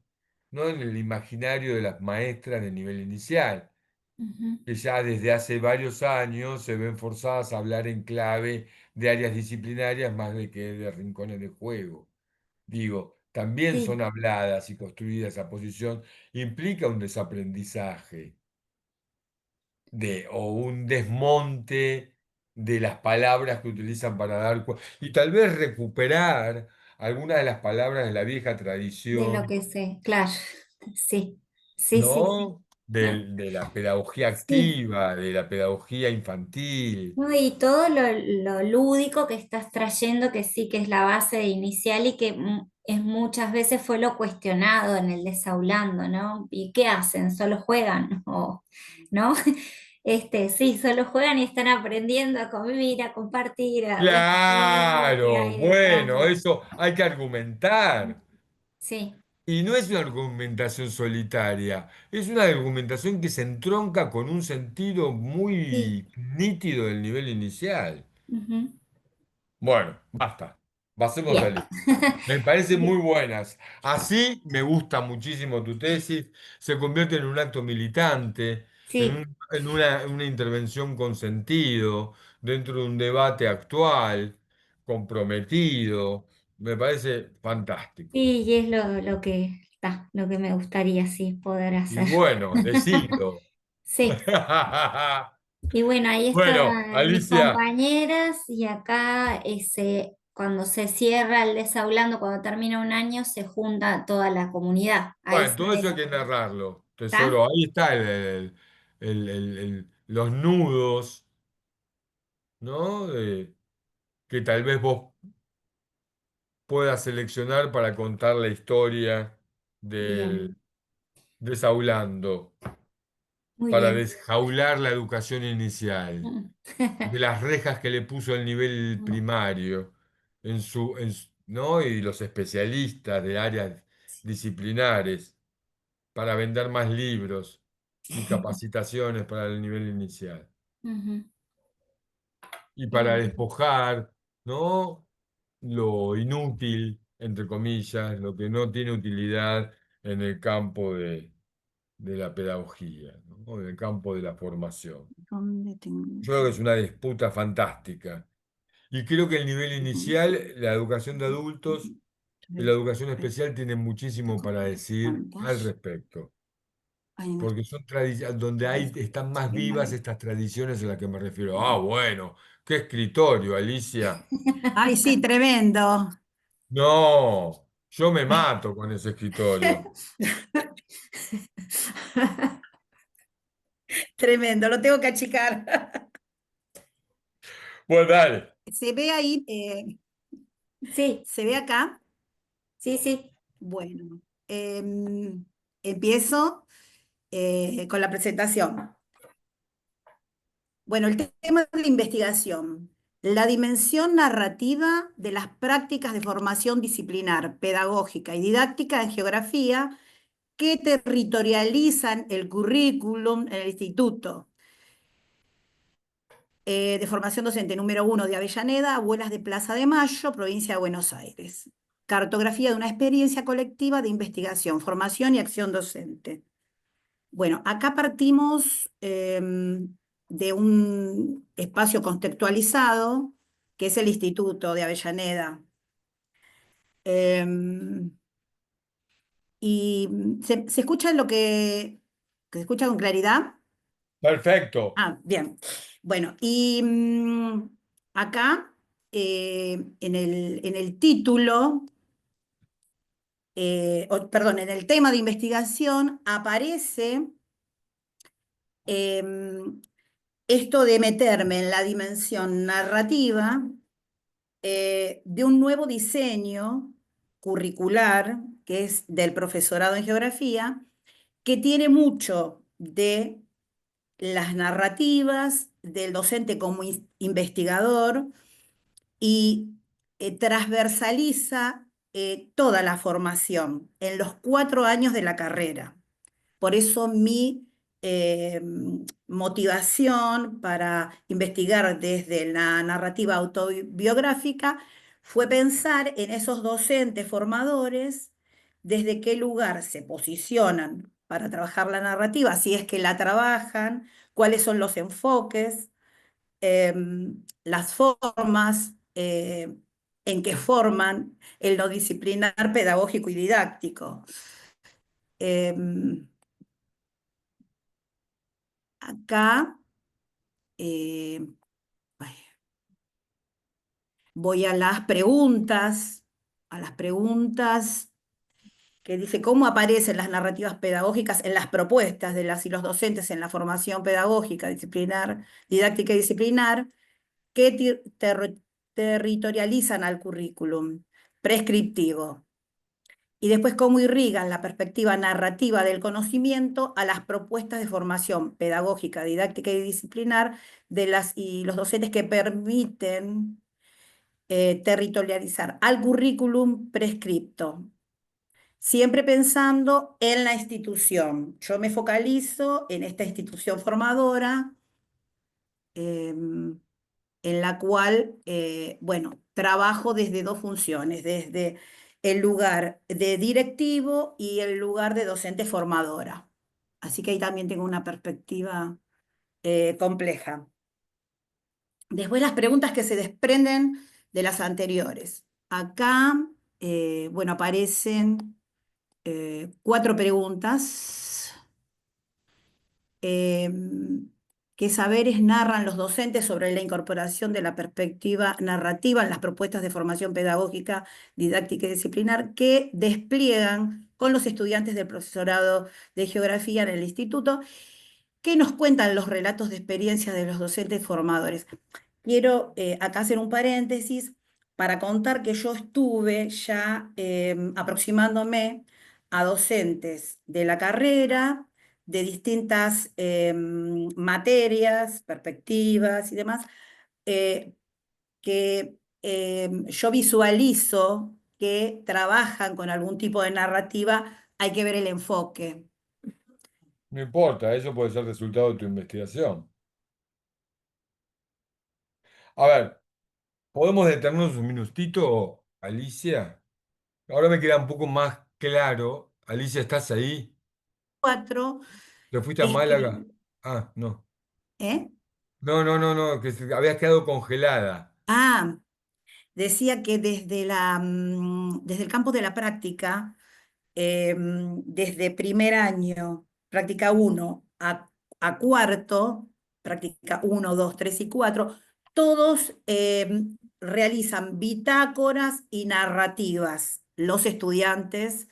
A: ¿no? En el imaginario de las maestras de nivel inicial,
B: ujú,
A: que ya desde hace varios años se ven forzadas a hablar en clave de áreas disciplinarias más de que de rincones de juego. Digo, también son
B: sí,
A: habladas y construidas a posición, implica un desaprendizaje o un desmonte de las palabras que utilizan para dar y tal vez recuperar algunas de las palabras de la vieja
B: de lo
A: tradición,
B: que sé, claro, sí, sí, sí, sí.
A: ¿no? De la pedagogía
B: Sí,
A: activa, de la pedagogía infantil.
B: no, y todo lo lúdico que estás trayendo, que sí que es la base inicial y que es, muchas veces fue lo cuestionado en el desaulando, ¿no? ¿Y qué hacen? ¿Solo juegan? ¿O, no? Sí, solo juegan y están aprendiendo a convivir, a compartir, bueno, todo lo que
A: Claro,
B: hay detrás
A: bueno,
B: de...
A: eso hay que argumentar.
B: Sí,
A: Y no es una argumentación solitaria, es una argumentación que se entronca con un sentido
B: sí,
A: muy nítido del nivel inicial.
B: ujú,
A: Bueno, basta. Pasemos a
B: bien.
A: lista. Me parecen muy
B: Bien,
A: buenas. Así me gusta muchísimo tu tesis. Se convierte en un acto militante,
B: sí.
A: en una intervención con sentido, dentro de un debate actual, comprometido. Me parece fantástico.
B: Sí, y es lo que está, lo que me gustaría, sí, poder
A: Y
B: hacer.
A: bueno, decilo.
B: Sí, y bueno, ahí
A: Bueno,
B: están mis
A: Alicia,
B: compañeras y acá cuando se cierra el desaulando, cuando termina un año, se junta toda la comunidad a
A: bueno,
B: esa
A: todo eso hay
B: mesa.
A: que narrarlo,
B: ¿Está?
A: tesoro. Ahí está los nudos, ¿no? Que tal vez vos puedas seleccionar para contar la historia del
B: Bien,
A: desaulando.
B: Muy
A: para
B: bien.
A: desjaular la educación inicial,
B: Mm.
A: de las rejas que le puso el nivel primario, ¿no? Y los especialistas de áreas disciplinares, para vender más libros y capacitaciones para el nivel inicial.
B: Ujú.
A: Y para
B: Bien.
A: despojar, ¿no? Lo inútil, entre comillas, lo que no tiene utilidad en el campo de la pedagogía, ¿no? En el campo de la formación.
C: ¿Dónde tengo?
A: Yo creo que es una disputa fantástica. Y creo que el nivel inicial, la educación de adultos y la educación especial tienen muchísimo para decir al
C: ¿Cuántas?
A: respecto.
C: Ay, no
A: Porque son tradiciones donde están más
C: estoy
A: vivas
C: mal.
A: estas tradiciones a las que me refiero. Ah, bueno, qué escritorio, Alicia.
C: Ay, sí, tremendo.
A: No, yo me mato con ese escritorio.
C: Tremendo, lo tengo que achicar.
A: Pues dale.
C: Se ve ahí,
B: Sí,
C: se ve acá.
B: sí, sí.
C: Bueno, empiezo con la presentación. Bueno, el tema de la investigación. La dimensión narrativa de las prácticas de formación disciplinar, pedagógica y didáctica en geografía que territorializan el currículum en el instituto de formación docente número 1 de Avellaneda, Abuelas de Plaza de Mayo, provincia de Buenos Aires. Cartografía de una experiencia colectiva de investigación, formación y acción docente. Bueno, acá partimos de un espacio conceptualizado, que es el Instituto de Avellaneda. Em, y se escucha que se escucha con claridad.
A: Perfecto.
C: Ah, bien. Bueno, y acá en el título, perdón, en el tema de investigación aparece em, esto de meterme en la dimensión narrativa de un nuevo diseño curricular, que es del profesorado en geografía, que tiene mucho de las narrativas del docente como investigador y transversaliza toda la formación en los 4 años de la carrera. Por eso mi eh, motivación para investigar desde la narrativa autobiográfica fue pensar en esos docentes formadores, desde qué lugar se posicionan para trabajar la narrativa, si es que la trabajan, cuáles son los enfoques, las formas en que forman el no disciplinar pedagógico y didáctico. Em, Acá eh, voy a las preguntas que dice cómo aparecen las narrativas pedagógicas en las propuestas de las y los docentes en la formación pedagógica, disciplinar, didáctica y disciplinar, que territorializan al currículum prescriptivo. Y después cómo irrigan la perspectiva narrativa del conocimiento a las propuestas de formación pedagógica, didáctica y disciplinar de las y los docentes que permiten territorializar al currículum prescripto, siempre pensando en la institución. Yo me focalizo en esta institución formadora, en la cual, bueno, trabajo desde dos funciones, desde el lugar de directivo y el lugar de docente formadora. Así que ahí también tengo una perspectiva compleja. Después las preguntas que se desprenden de las anteriores. Acá, bueno, aparecen 4 preguntas. ¿Qué saberes narran los docentes sobre la incorporación de la perspectiva narrativa en las propuestas de formación pedagógica, didáctica y disciplinar que despliegan con los estudiantes del profesorado de geografía en el instituto? ¿Qué nos cuentan los relatos de experiencia de los docentes formadores? Quiero acá hacer un paréntesis para contar que yo estuve ya aproximándome a docentes de la carrera, de distintas materias, perspectivas y demás, eh, que yo visualizo que trabajan con algún tipo de narrativa, hay que ver el enfoque.
A: No importa, eso puede ser resultado de tu investigación. A ver, ¿podemos detenernos un minutito, Alicia? Ahora me queda un poco más claro. Alicia, ¿estás ahí?
C: Cuatro,
A: ¿Te fuiste a Málaga?
C: escri-
A: Ah, no.
C: ¿eh?
A: No, que habías quedado congelada.
C: Ah, decía que desde el campo de la práctica, desde primer año, práctica uno a cuarto, práctica uno 2 3 y 4 todos realizan bitácoras y narrativas, los estudiantes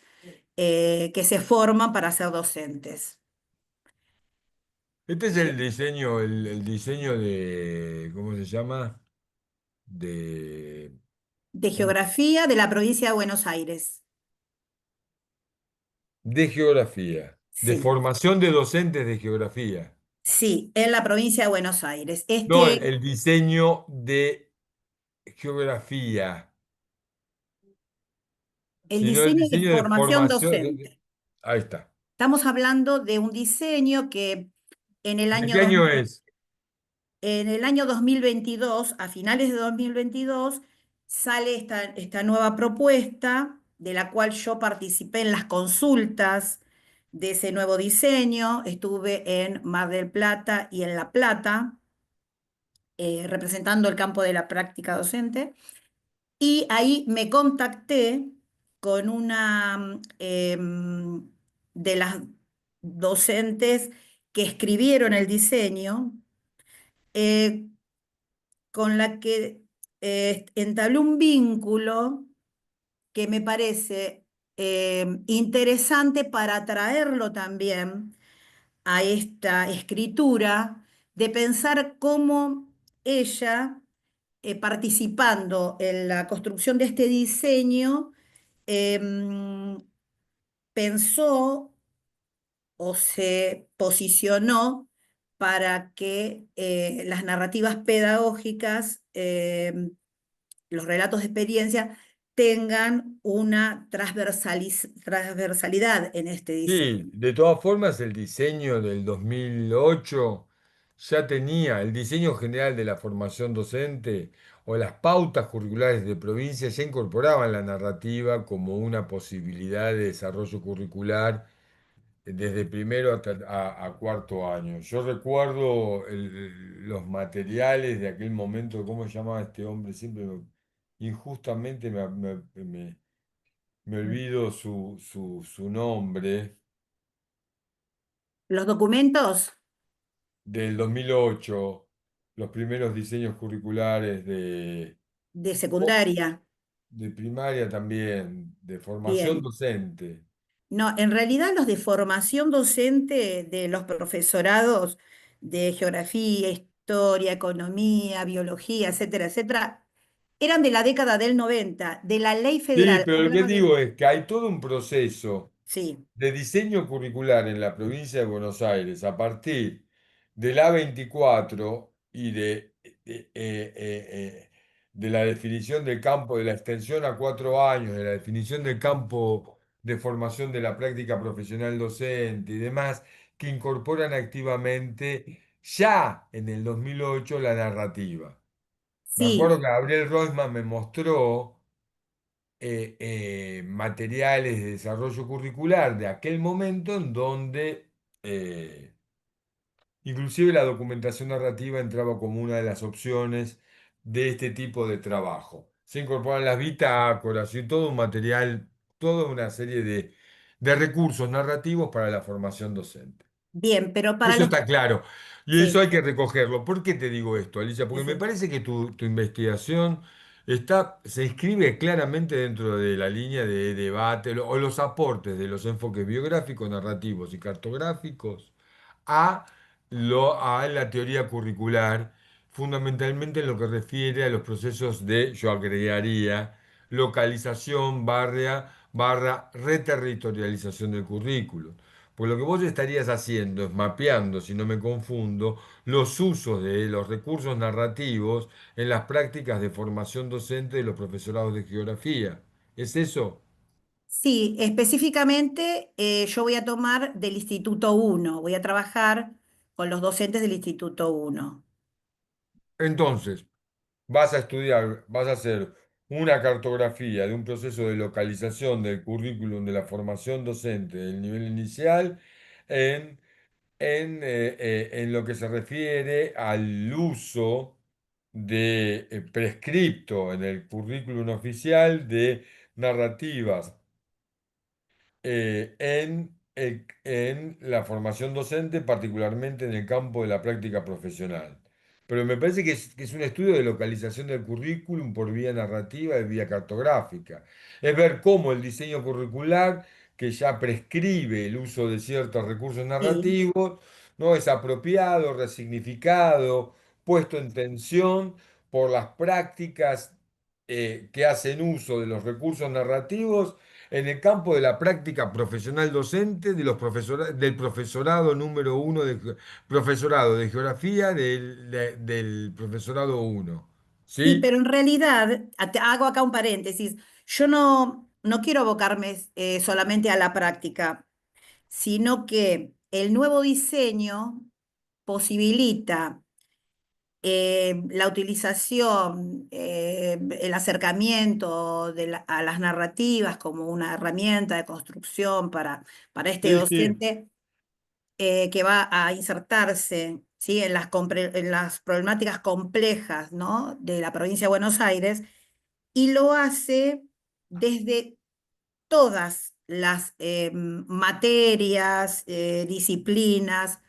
C: que se forman para ser docentes.
A: Este es el diseño, el diseño de, ¿cómo se llama? De,
C: De geografía de la provincia de Buenos Aires.
A: de geografía, de
C: Sí,
A: formación de docentes de geografía.
C: sí, en la provincia de Buenos Aires.
A: No, el diseño de geografía,
C: El
A: sino el
C: diseño de
A: diseño de
C: formación
A: formación.
C: docente.
A: Ahí está.
C: Estamos hablando de un diseño que en el
A: ¿De
C: año
A: qué año es?
C: en el año 2022, a finales de 2022, sale esta nueva propuesta, de la cual yo participé en las consultas de ese nuevo diseño. Estuve en Mar del Plata y en La Plata, representando el campo de la práctica docente. Y ahí me contacté con una de las docentes que escribieron el diseño, eh, con la que entablé un vínculo que me parece interesante para traerlo también a esta escritura, de pensar cómo ella, participando en la construcción de este diseño, em, pensó o se posicionó para que las narrativas pedagógicas, los relatos de experiencia, tengan una transversalidad en este diseño.
A: Sí, de todas formas el diseño del 2008 ya tenía el diseño general de la formación docente o las pautas curriculares de provincia ya incorporaban la narrativa como una posibilidad de desarrollo curricular desde primero hasta a cuarto año. Yo recuerdo los materiales de aquel momento, ¿cómo se llamaba este hombre? Injustamente me olvido su nombre.
C: Los documentos
A: Del 2008, los primeros diseños curriculares
C: de secundaria,
A: de primaria también, de formación
C: bien.
A: docente.
C: No, en realidad los de formación docente de los profesorados de geografía, historia, economía, biología, etcétera, etcétera, eran de la década del 90, de la ley
A: Sí,
C: federal.
A: pero lo que
C: Hablaba
A: digo
C: de...
A: es que hay todo un proceso
C: Sí,
A: de diseño curricular en la provincia de Buenos Aires a partir del A24 y de la definición del campo, de la extensión a 4 años, de la definición del campo de formación de la práctica profesional docente y demás, que incorporan activamente ya en el 2008 la narrativa. Me acuerdo
C: sí,
A: que Gabriel Roisman me mostró materiales de desarrollo curricular de aquel momento en donde inclusive la documentación narrativa entraba como una de las opciones de este tipo de trabajo. Se incorporan las bitácoras y todo un material, toda una serie de recursos narrativos para la formación docente.
C: bien, pero para
A: Eso
C: los...
A: está claro. Y eso
C: Sí,
A: hay que recogerlo. ¿Por qué te digo esto, Alicia?
C: sí,
A: Porque me
C: sí.
A: parece que tu investigación se inscribe claramente dentro de la línea de debate o los aportes de los enfoques biográficos, narrativos y cartográficos a, a la teoría curricular, fundamentalmente en lo que refiere a los procesos de, yo agregaría, localización barra reterritorialización del currículo. Pues lo que vos estarías haciendo es mapeando, si no me confundo, los usos de los recursos narrativos en las prácticas de formación docente de los profesorados de geografía. ¿Es eso?
C: Sí, específicamente yo voy a tomar del Instituto uno, voy a trabajar con los docentes del Instituto uno.
A: Entonces, vas a estudiar, vas a hacer una cartografía de un proceso de localización del currículum de la formación docente del nivel inicial en, en lo que se refiere al uso de prescripto en el currículum oficial de narrativas en la formación docente, particularmente en el campo de la práctica profesional. Pero me parece que es un estudio de localización del currículum por vía narrativa y vía cartográfica. Es ver cómo el diseño curricular, que ya prescribe el uso de ciertos recursos
C: Sí,
A: narrativos, no es apropiado, resignificado, puesto en tensión por las prácticas que hacen uso de los recursos narrativos en el campo de la práctica profesional docente de del profesorado número uno profesorado de geografía del profesorado uno.
C: sí,
A: ¿Sí?
C: pero en realidad, te hago acá un paréntesis, yo no quiero abocarme solamente a la práctica, sino que el nuevo diseño posibilita la utilización, el acercamiento a las narrativas como una herramienta de construcción para este
A: Sí, sí.
C: docente que va a insertarse, ¿sí? En las problemáticas complejas, ¿no? de la provincia de Buenos Aires, y lo hace desde todas las materias, disciplinas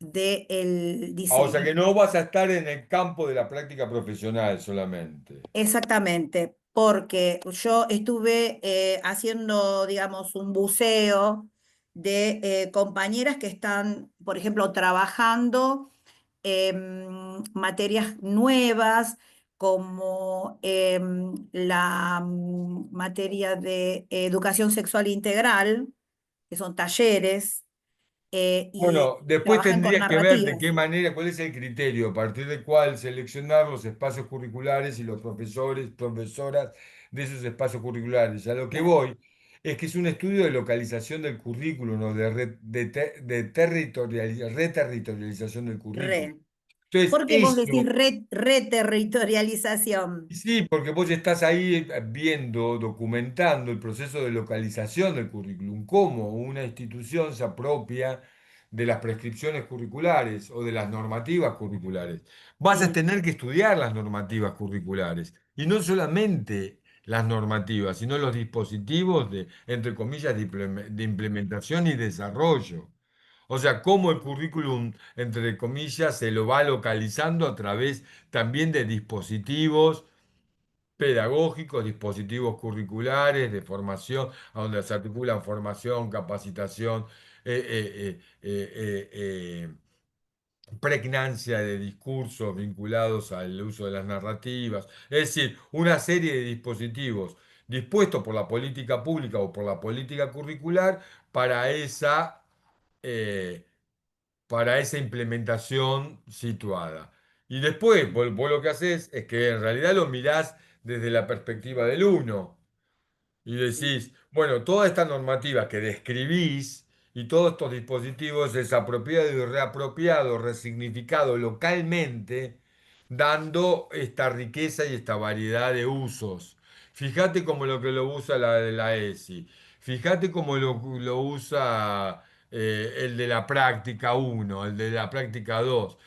C: del
A: Ah, o sea
C: diseño.
A: que no vas a estar en el campo de la práctica profesional solamente.
C: Exactamente, porque yo estuve haciendo, digamos, un buceo de compañeras que están, por ejemplo, trabajando materias nuevas como la materia de educación sexual integral, que son talleres, y
A: Bueno, después
C: trabajan con
A: tendrías que ver de
C: narrativas.
A: qué manera, cuál es el criterio, a partir del cual seleccionar los espacios curriculares y los profesores, profesoras de esos espacios curriculares. A lo que
C: Claro,
A: voy es que es un estudio de localización del currículum o de reterritorialización del currículum.
C: re.
A: Entonces,
C: ¿Por qué vos decís
A: eso
C: reterritorialización?
A: sí, porque vos estás ahí viendo, documentando el proceso de localización del currículum, cómo una institución se apropia de las prescripciones curriculares o de las normativas curriculares. Vas a
C: Sí,
A: tener que estudiar las normativas curriculares y no solamente las normativas, sino los dispositivos de, entre comillas, de implementación y desarrollo. O sea, cómo el currículum, entre comillas, se lo va localizando a través también de dispositivos pedagógicos, dispositivos curriculares de formación, a donde se articulan formación, capacitación, pregnancia de discursos vinculados al uso de las narrativas. Es decir, una serie de dispositivos dispuestos por la política pública o por la política curricular para eh, para esa implementación situada. Y después, vos lo que haces es que en realidad lo mirás desde la perspectiva del uno y decís, bueno, toda esta normativa que describís y todos estos dispositivos es apropiado y reapropiado, resignificado localmente, dando esta riqueza y esta variedad de usos. Fíjate cómo lo que lo usa la de la ESI, fíjate cómo lo usa el de la práctica uno, el de la práctica 2.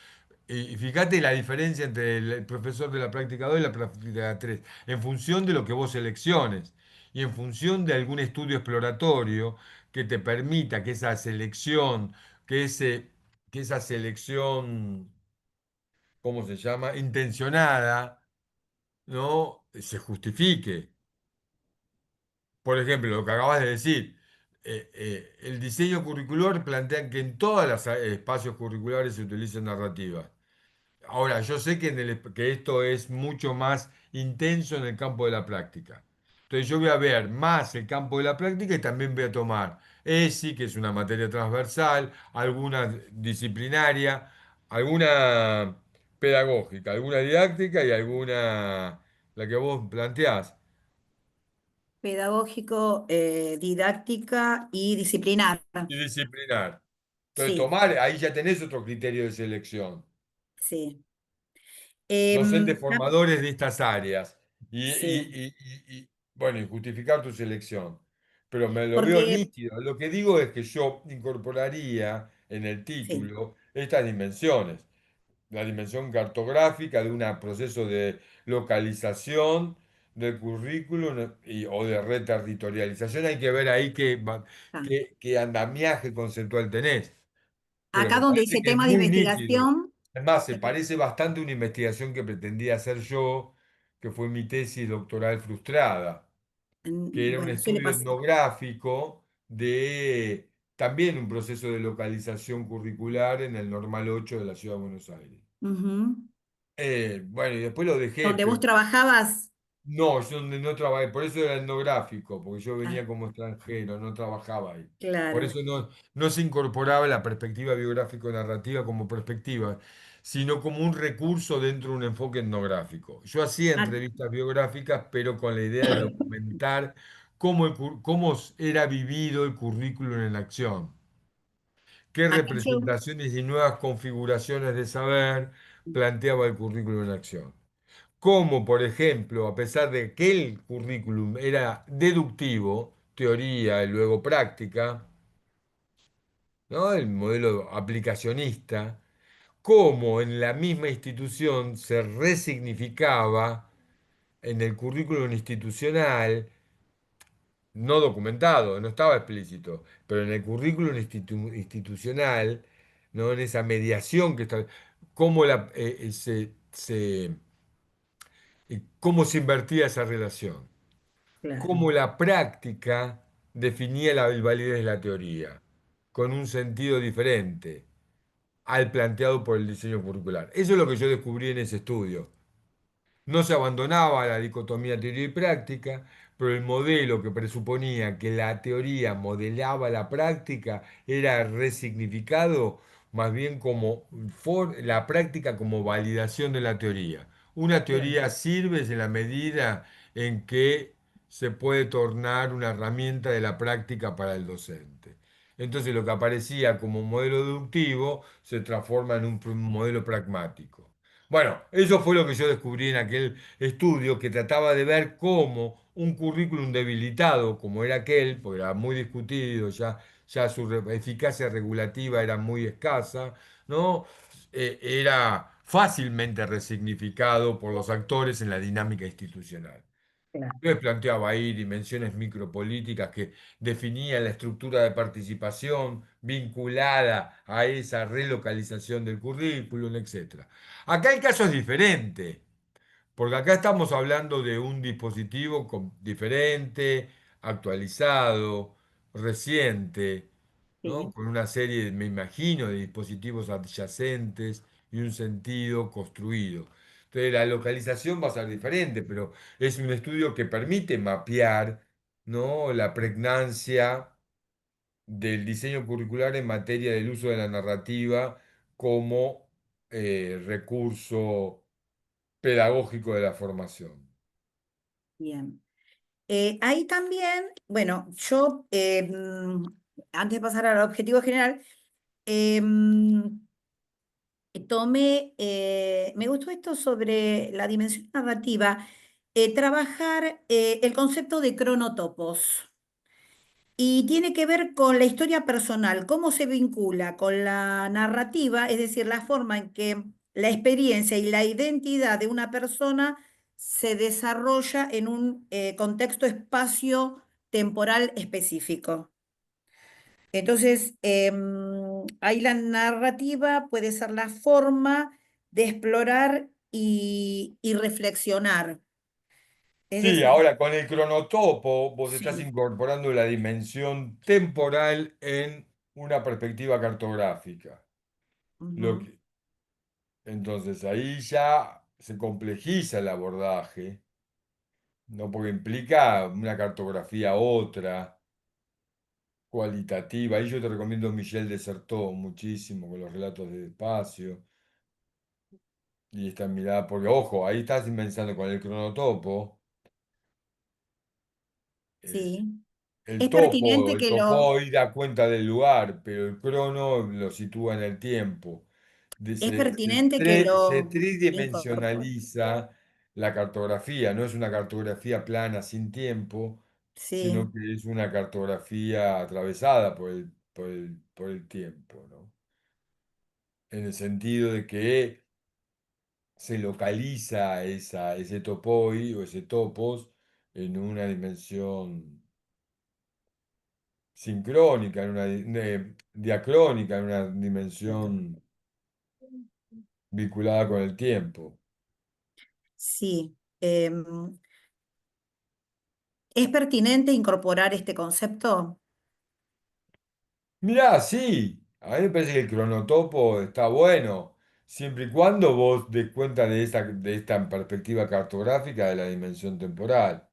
A: Y fíjate la diferencia entre el profesor de la práctica 2 y la práctica 3 en función de lo que vos selecciones y en función de algún estudio exploratorio que te permita que esa selección, que ese, que esa selección, ¿cómo se llama? Intencionada, ¿no? Se justifique. Por ejemplo, lo que acabas de decir, el diseño curricular plantea que en todos los espacios curriculares se utilicen narrativas. Ahora, yo sé que, que esto es mucho más intenso en el campo de la práctica. Entonces yo voy a ver más el campo de la práctica y también voy a tomar ESI, que es una materia transversal, alguna disciplinaria, alguna pedagógica, alguna didáctica y alguna, la que vos planteás,
C: Pedagógico, didáctica y disciplinar.
A: y disciplinar. Entonces,
C: Sí,
A: tomar, ahí ya tenés otro criterio de selección.
C: sí.
A: Docentes
C: Ah,
A: formadores de estas áreas
C: sí,
A: bueno, y justificar tu selección. Pero me lo veo
C: porque,
A: nítido. Lo que digo es que yo incorporaría en el
C: sí,
A: título estas dimensiones. La dimensión cartográfica de un proceso de localización del currículum o de reterritorialización. Hay que ver ahí
C: ah.
A: qué andamiaje conceptual tenés, pero
C: Acá
A: me
C: donde
A: parece
C: dice
A: que es
C: tema de
A: muy nítido.
C: investigación,
A: Es más, se
C: eh,
A: parece bastante a una investigación que pretendía hacer yo, que fue mi tesis doctoral frustrada, que era un
C: bueno, suele
A: estudio
C: pasar.
A: etnográfico de también un proceso de localización curricular en el Normal 8 de la Ciudad de Buenos Aires.
C: Ujú.
A: Bueno, y después lo dejé,
C: Donde vos trabajabas,
A: no, yo no trabajé, por eso era etnográfico, porque yo
C: ah,
A: venía como extranjero, no trabajaba ahí. Por
C: claro.
A: eso no se incorporaba la perspectiva biográfico-narrativa como perspectiva, sino como un recurso dentro de un enfoque etnográfico. Yo hacía
C: Ah,
A: entrevistas biográficas, pero con la idea de documentar cómo era vivido el currículum en acción, qué
C: acá yo,
A: representaciones y nuevas configuraciones de saber planteaba el currículum en acción. Como, por ejemplo, a pesar de que el currículum era deductivo, teoría y luego práctica, ¿no? El modelo aplicacionista, cómo en la misma institución se resignificaba en el currículum institucional, no documentado, no estaba explícito, pero en el currículum institucional, ¿no? En esa mediación que está, cómo cómo se invertía esa relación.
C: claro,
A: Cómo la práctica definía la validez de la teoría, con un sentido diferente al planteado por el diseño curricular. Eso es lo que yo descubrí en ese estudio. No se abandonaba la dicotomía teoría y práctica, pero el modelo que presuponía que la teoría modelaba la práctica era resignificado más bien como la práctica como validación de la teoría. Una
C: claro,
A: teoría sirve en la medida en que se puede tornar una herramienta de la práctica para el docente. Entonces lo que aparecía como un modelo deductivo se transforma en un modelo pragmático. Bueno, eso fue lo que yo descubrí en aquel estudio que trataba de ver cómo un currículum debilitado, como era aquel, porque era muy discutido, ya su eficacia regulativa era muy escasa, ¿no? Era fácilmente resignificado por los actores en la dinámica institucional.
C: claro,
A: Yo planteaba ahí dimensiones micropolíticas que definían la estructura de participación vinculada a esa relocalización del currículum, etcétera. Acá el caso es diferente. Porque acá estamos hablando de un dispositivo diferente, actualizado, reciente, ¿no?
C: sí,
A: Con una serie, me imagino, de dispositivos adyacentes y un sentido construido. Entonces, la localización va a ser diferente, pero es un estudio que permite mapear, ¿no? La pregnancia del diseño curricular en materia del uso de la narrativa como recurso pedagógico de la formación.
C: bien. Ahí también, bueno, yo, antes de pasar al objetivo general, me gustó esto sobre la dimensión narrativa, trabajar el concepto de cronotopos. Y tiene que ver con la historia personal, cómo se vincula con la narrativa, es decir, la forma en que la experiencia y la identidad de una persona se desarrolla en un contexto espacio-temporal específico. Entonces, ahí la narrativa puede ser la forma de explorar y reflexionar. Es
A: Sí,
C: decir,
A: ahora con el cronotopo vos estás
C: sí.
A: incorporando la dimensión temporal en una perspectiva cartográfica. Lo
C: Ujú,
A: que, entonces ahí ya se complejiza el abordaje, ¿no? Porque implica una cartografía otra, cualitativa. Ahí yo te recomiendo Michel Desertot muchísimo con los relatos de espacio y esta mirada, porque ojo, ahí estás pensando con el cronotopo. eh,
C: Sí.
A: el
C: Es
A: topo,
C: pertinente
A: el
C: que lo,
A: topo da cuenta del lugar, pero el crono lo sitúa en el tiempo.
C: es pertinente que
A: Se
C: lo incorpore.
A: tridimensionaliza la cartografía, no es una cartografía plana sin tiempo, sino
C: Sí,
A: que es una cartografía atravesada por el tiempo, ¿no? En el sentido de que se localiza ese topoi o ese topos en una dimensión sincrónica, en una diacrónica, en una dimensión vinculada con el tiempo.
C: sí. ¿Es pertinente incorporar este concepto?
A: Mirá, sí, a mí me parece que el cronotopo está bueno, siempre y cuando vos des cuenta de esta perspectiva cartográfica de la dimensión temporal.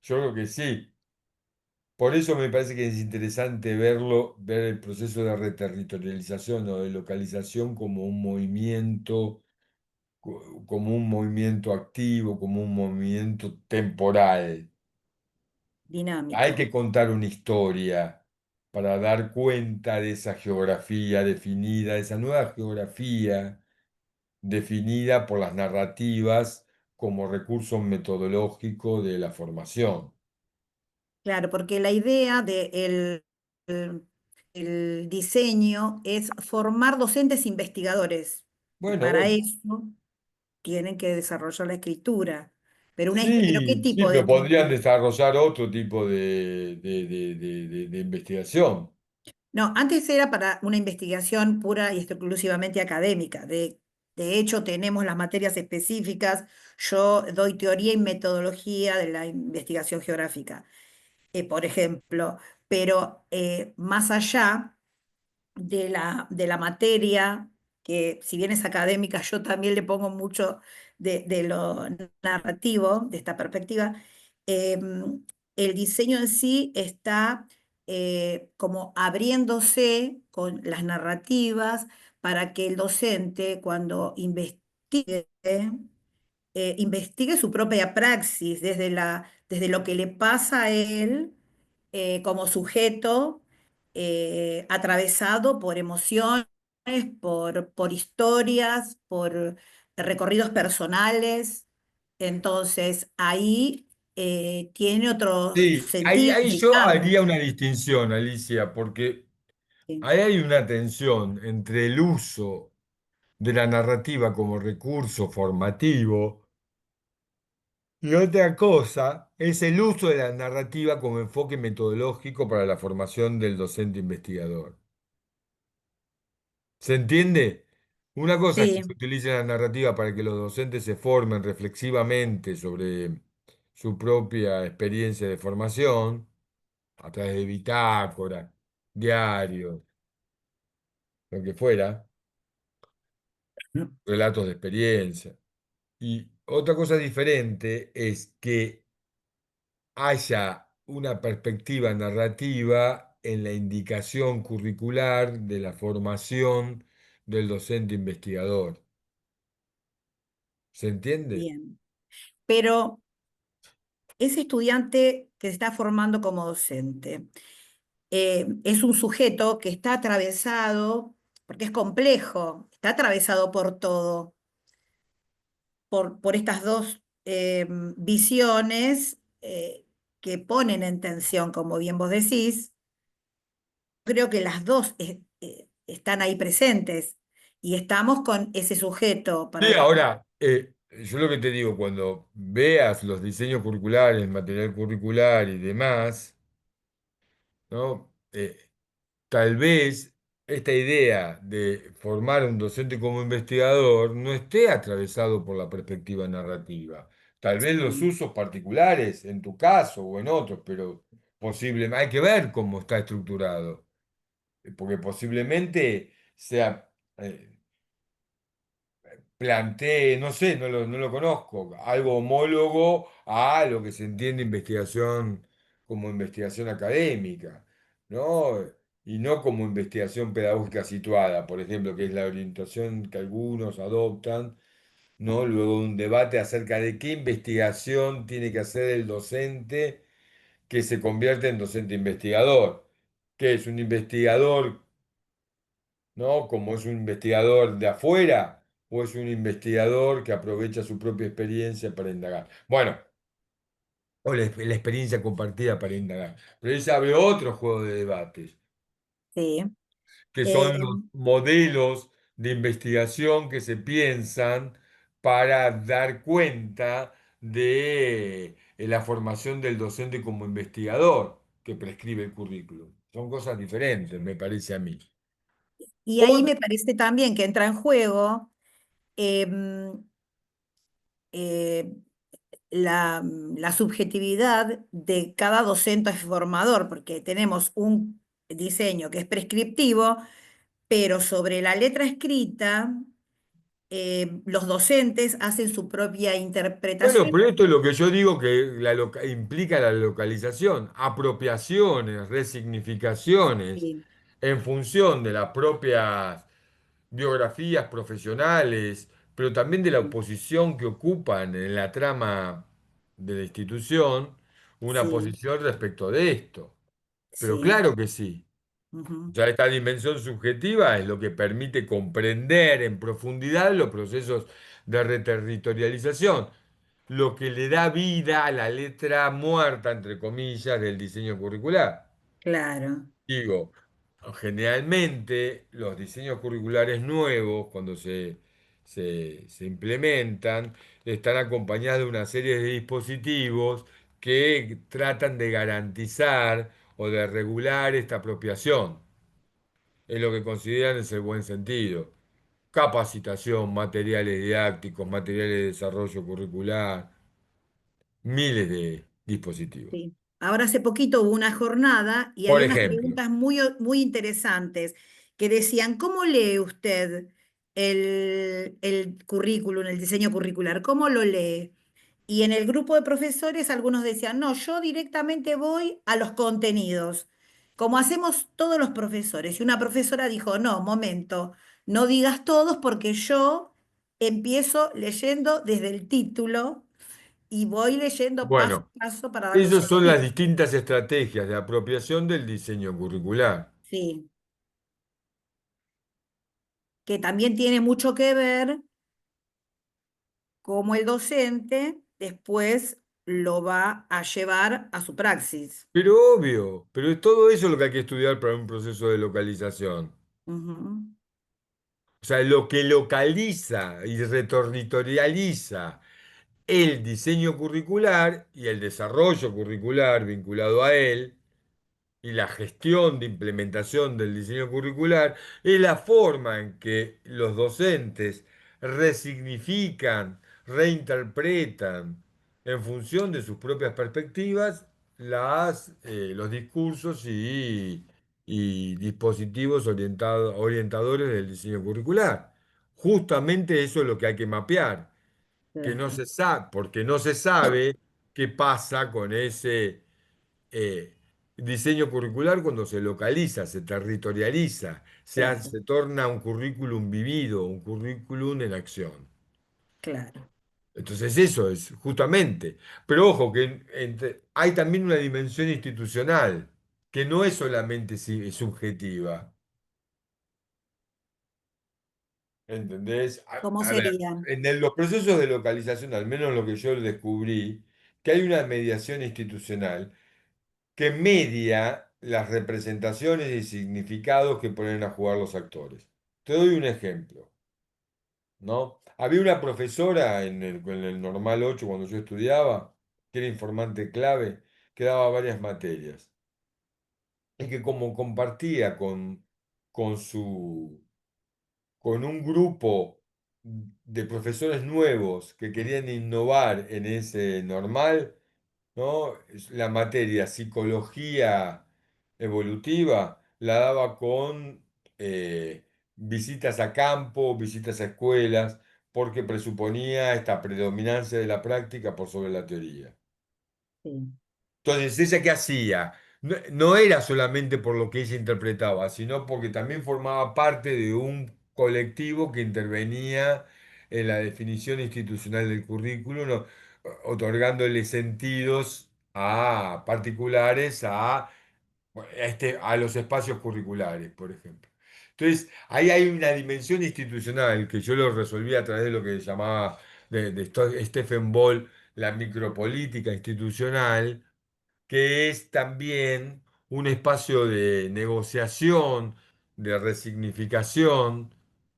A: Yo creo que sí. Por eso me parece que es interesante verlo, ver el proceso de reterritorialización o de localización como un movimiento, como un movimiento activo, como un movimiento temporal. Hay
C: Dinámico.
A: que contar una historia para dar cuenta de esa geografía definida, de esa nueva geografía definida por las narrativas como recurso metodológico de la formación.
C: Claro, porque la idea el- el diseño es formar docentes investigadores. Y
A: Bueno,
C: para
A: bueno.
C: eso tienen que desarrollar la escritura. Pero ¿qué
A: Sí, sí,
C: tipo de
A: pero podrían
C: escritura?
A: desarrollar otro tipo de investigación.
C: No, antes era para una investigación pura y exclusivamente académica. De hecho, tenemos las materias específicas. Yo doy teoría y metodología de la investigación geográfica, por ejemplo. Pero más allá de la materia, que si bien es académica, yo también le pongo mucho de lo narrativo, de esta perspectiva, el diseño en sí está como abriéndose con las narrativas para que el docente, cuando investigue, investigue su propia praxis desde lo que le pasa a él como sujeto atravesado por emociones, por historias, por recorridos personales. Entonces, ahí tiene otro
A: Sí,
C: sentido
A: ahí
C: y
A: yo haría
C: cambia.
A: una distinción, Alicia, porque
C: Sí,
A: ahí hay una tensión entre el uso de la narrativa como recurso formativo y otra cosa es el uso de la narrativa como enfoque metodológico para la formación del docente investigador. ¿Se entiende? Una cosa es que se
C: sí,
A: utilice la narrativa para que los docentes se formen reflexivamente sobre su propia experiencia de formación, a través de bitácora, diarios, lo que fuera, relatos de experiencia. Y otra cosa diferente es que haya una perspectiva narrativa en la indicación curricular de la formación del docente investigador. ¿Se entiende?
C: bien. Pero ese estudiante que se está formando como docente es un sujeto que está atravesado, porque es complejo, está atravesado por todo, por estas dos visiones que ponen en tensión, como bien vos decís. Creo que las dos están ahí presentes y estamos con ese sujeto
A: Sí,
C: para...
A: ahora, yo lo que te digo, cuando veas los diseños curriculares, material curricular y demás, ¿no? Tal vez esta idea de formar un docente como investigador no esté atravesado por la perspectiva narrativa. Tal vez los
C: Sí,
A: usos particulares, en tu caso o en otros, pero hay que ver cómo está estructurado, porque posiblemente sea, plantee, no sé, no lo conozco, algo homólogo a lo que se entiende investigación como investigación académica. ¿no? Y no como investigación pedagógica situada, por ejemplo, que es la orientación que algunos adoptan, ¿no? Luego un debate acerca de qué investigación tiene que hacer el docente que se convierte en docente investigador, que es un investigador, ¿no? Como es un investigador de afuera o es un investigador que aprovecha su propia experiencia para indagar. Bueno, o la experiencia compartida para indagar. Pero ella abre otro juego de debates,
C: Sí.
A: que
C: Eh,
A: son los modelos de investigación que se piensan para dar cuenta de la formación del docente como investigador que prescribe el currículum. Son cosas diferentes, me parece a mí.
C: y ahí
A: Ot-
C: me parece también que entra en juego em, eh, la subjetividad de cada docente formador, porque tenemos un diseño que es prescriptivo, pero sobre la letra escrita, los docentes hacen su propia
A: bueno,
C: interpretación.
A: pero esto es lo que yo digo que implica la localización, apropiaciones, resignificaciones,
C: Sí,
A: en función de las propias biografías profesionales, pero también de la
C: sí,
A: oposición que ocupan en la trama de la institución, una
C: sí,
A: posición respecto de esto. Pero
C: sí,
A: claro que sí. O
C: ujú,
A: sea, esta dimensión subjetiva es lo que permite comprender en profundidad los procesos de reterritorialización, lo que le da vida a la letra muerta, entre comillas, del diseño curricular.
C: claro,
A: Digo, generalmente los diseños curriculares nuevos, cuando se implementan, están acompañados de una serie de dispositivos que tratan de garantizar o de regular esta apropiación, en lo que consideran es el buen sentido. Capacitación, materiales didácticos, materiales de desarrollo curricular, miles de dispositivos.
C: sí. Ahora hace poquito hubo una jornada y
A: Por
C: había unas
A: ejemplo,
C: preguntas muy interesantes que decían, ¿cómo lee usted el currículum, el diseño curricular? ¿Cómo lo lee? Y en el grupo de profesores algunos decían, no, yo directamente voy a los contenidos, como hacemos todos los profesores. Y una profesora dijo, no, momento, no digas todos porque yo empiezo leyendo desde el título y voy leyendo paso
A: bueno.
C: a paso para darle
A: Esas son las
C: sentido.
A: distintas estrategias de apropiación del diseño curricular.
C: Sí, que también tiene mucho que ver cómo el docente después lo va a llevar a su praxis.
A: Pero obvio, pero es todo eso lo que hay que estudiar para un proceso de localización.
C: Ujú,
A: O sea, lo que localiza y reterritorializa el diseño curricular y el desarrollo curricular vinculado a él y la gestión de implementación del diseño curricular es la forma en que los docentes resignifican, reinterpretan en función de sus propias perspectivas los discursos y dispositivos orientadores del diseño curricular. Justamente eso es lo que hay que mapear, que no
C: claro,
A: se sabe, porque no se sabe qué pasa con ese eh, diseño curricular cuando se localiza, se territorializa,
C: claro,
A: se torna un currículum vivido, un currículum en acción.
C: claro.
A: Entonces eso es justamente. Pero ojo, que hay también una dimensión institucional, que no es solamente subjetiva. ¿Entendés?
C: ¿Cómo
A: A ver,
C: serían?
A: los procesos de localización, al menos lo que yo descubrí, que hay una mediación institucional que media las representaciones y significados que ponen a jugar los actores. Te doy un ejemplo, ¿no? Había una profesora en el Normal 8 cuando yo estudiaba, que era informante clave, que daba varias materias y que como compartía con con un grupo de profesores nuevos que querían innovar en ese normal, ¿no? La materia psicología evolutiva la daba con visitas a campo, visitas a escuelas, porque presuponía esta predominancia de la práctica por sobre la teoría.
C: Sí,
A: Entonces, ¿ella qué hacía? no era solamente por lo que ella interpretaba, sino porque también formaba parte de un colectivo que intervenía en la definición institucional del currículo, otorgándole sentidos a particulares a los espacios curriculares, por ejemplo. Entonces, ahí hay una dimensión institucional que yo lo resolví a través de lo que llamaba Stephen Ball la micropolítica institucional, que es también un espacio de negociación, de resignificación,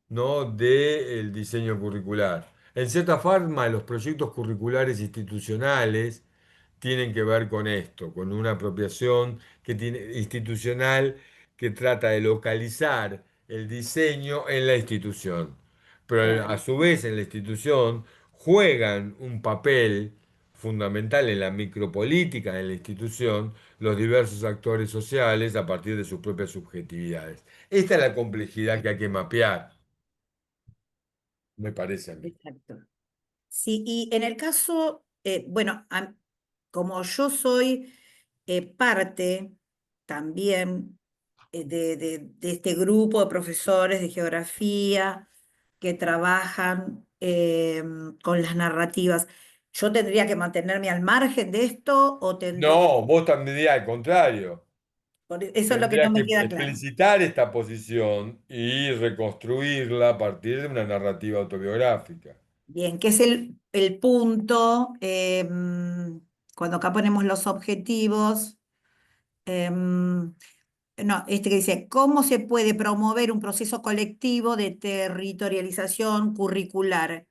A: ¿no? del diseño curricular. En cierta forma, los proyectos curriculares institucionales tienen que ver con esto, con una apropiación institucional que trata de localizar el diseño en la institución. Pero a
C: Claro.
A: su vez en la institución juegan un papel fundamental en la micropolítica de la institución los diversos actores sociales a partir de sus propias subjetividades. Esta es la complejidad que hay que mapear, me parece a mí.
C: Exacto. Sí, y en el caso, bueno, como yo soy parte también de este grupo de profesores de geografía que trabajan con las narrativas, ¿yo tendría que mantenerme al margen de esto o
A: No, vos también al contrario.
C: eso es lo que no
A: Tendrías
C: me
A: que
C: queda claro?
A: explicitar esta posición y reconstruirla a partir de una narrativa autobiográfica.
C: Bien, que es el punto, cuando acá ponemos los objetivos. No, este que dice, ¿cómo se puede promover un proceso colectivo de territorialización curricular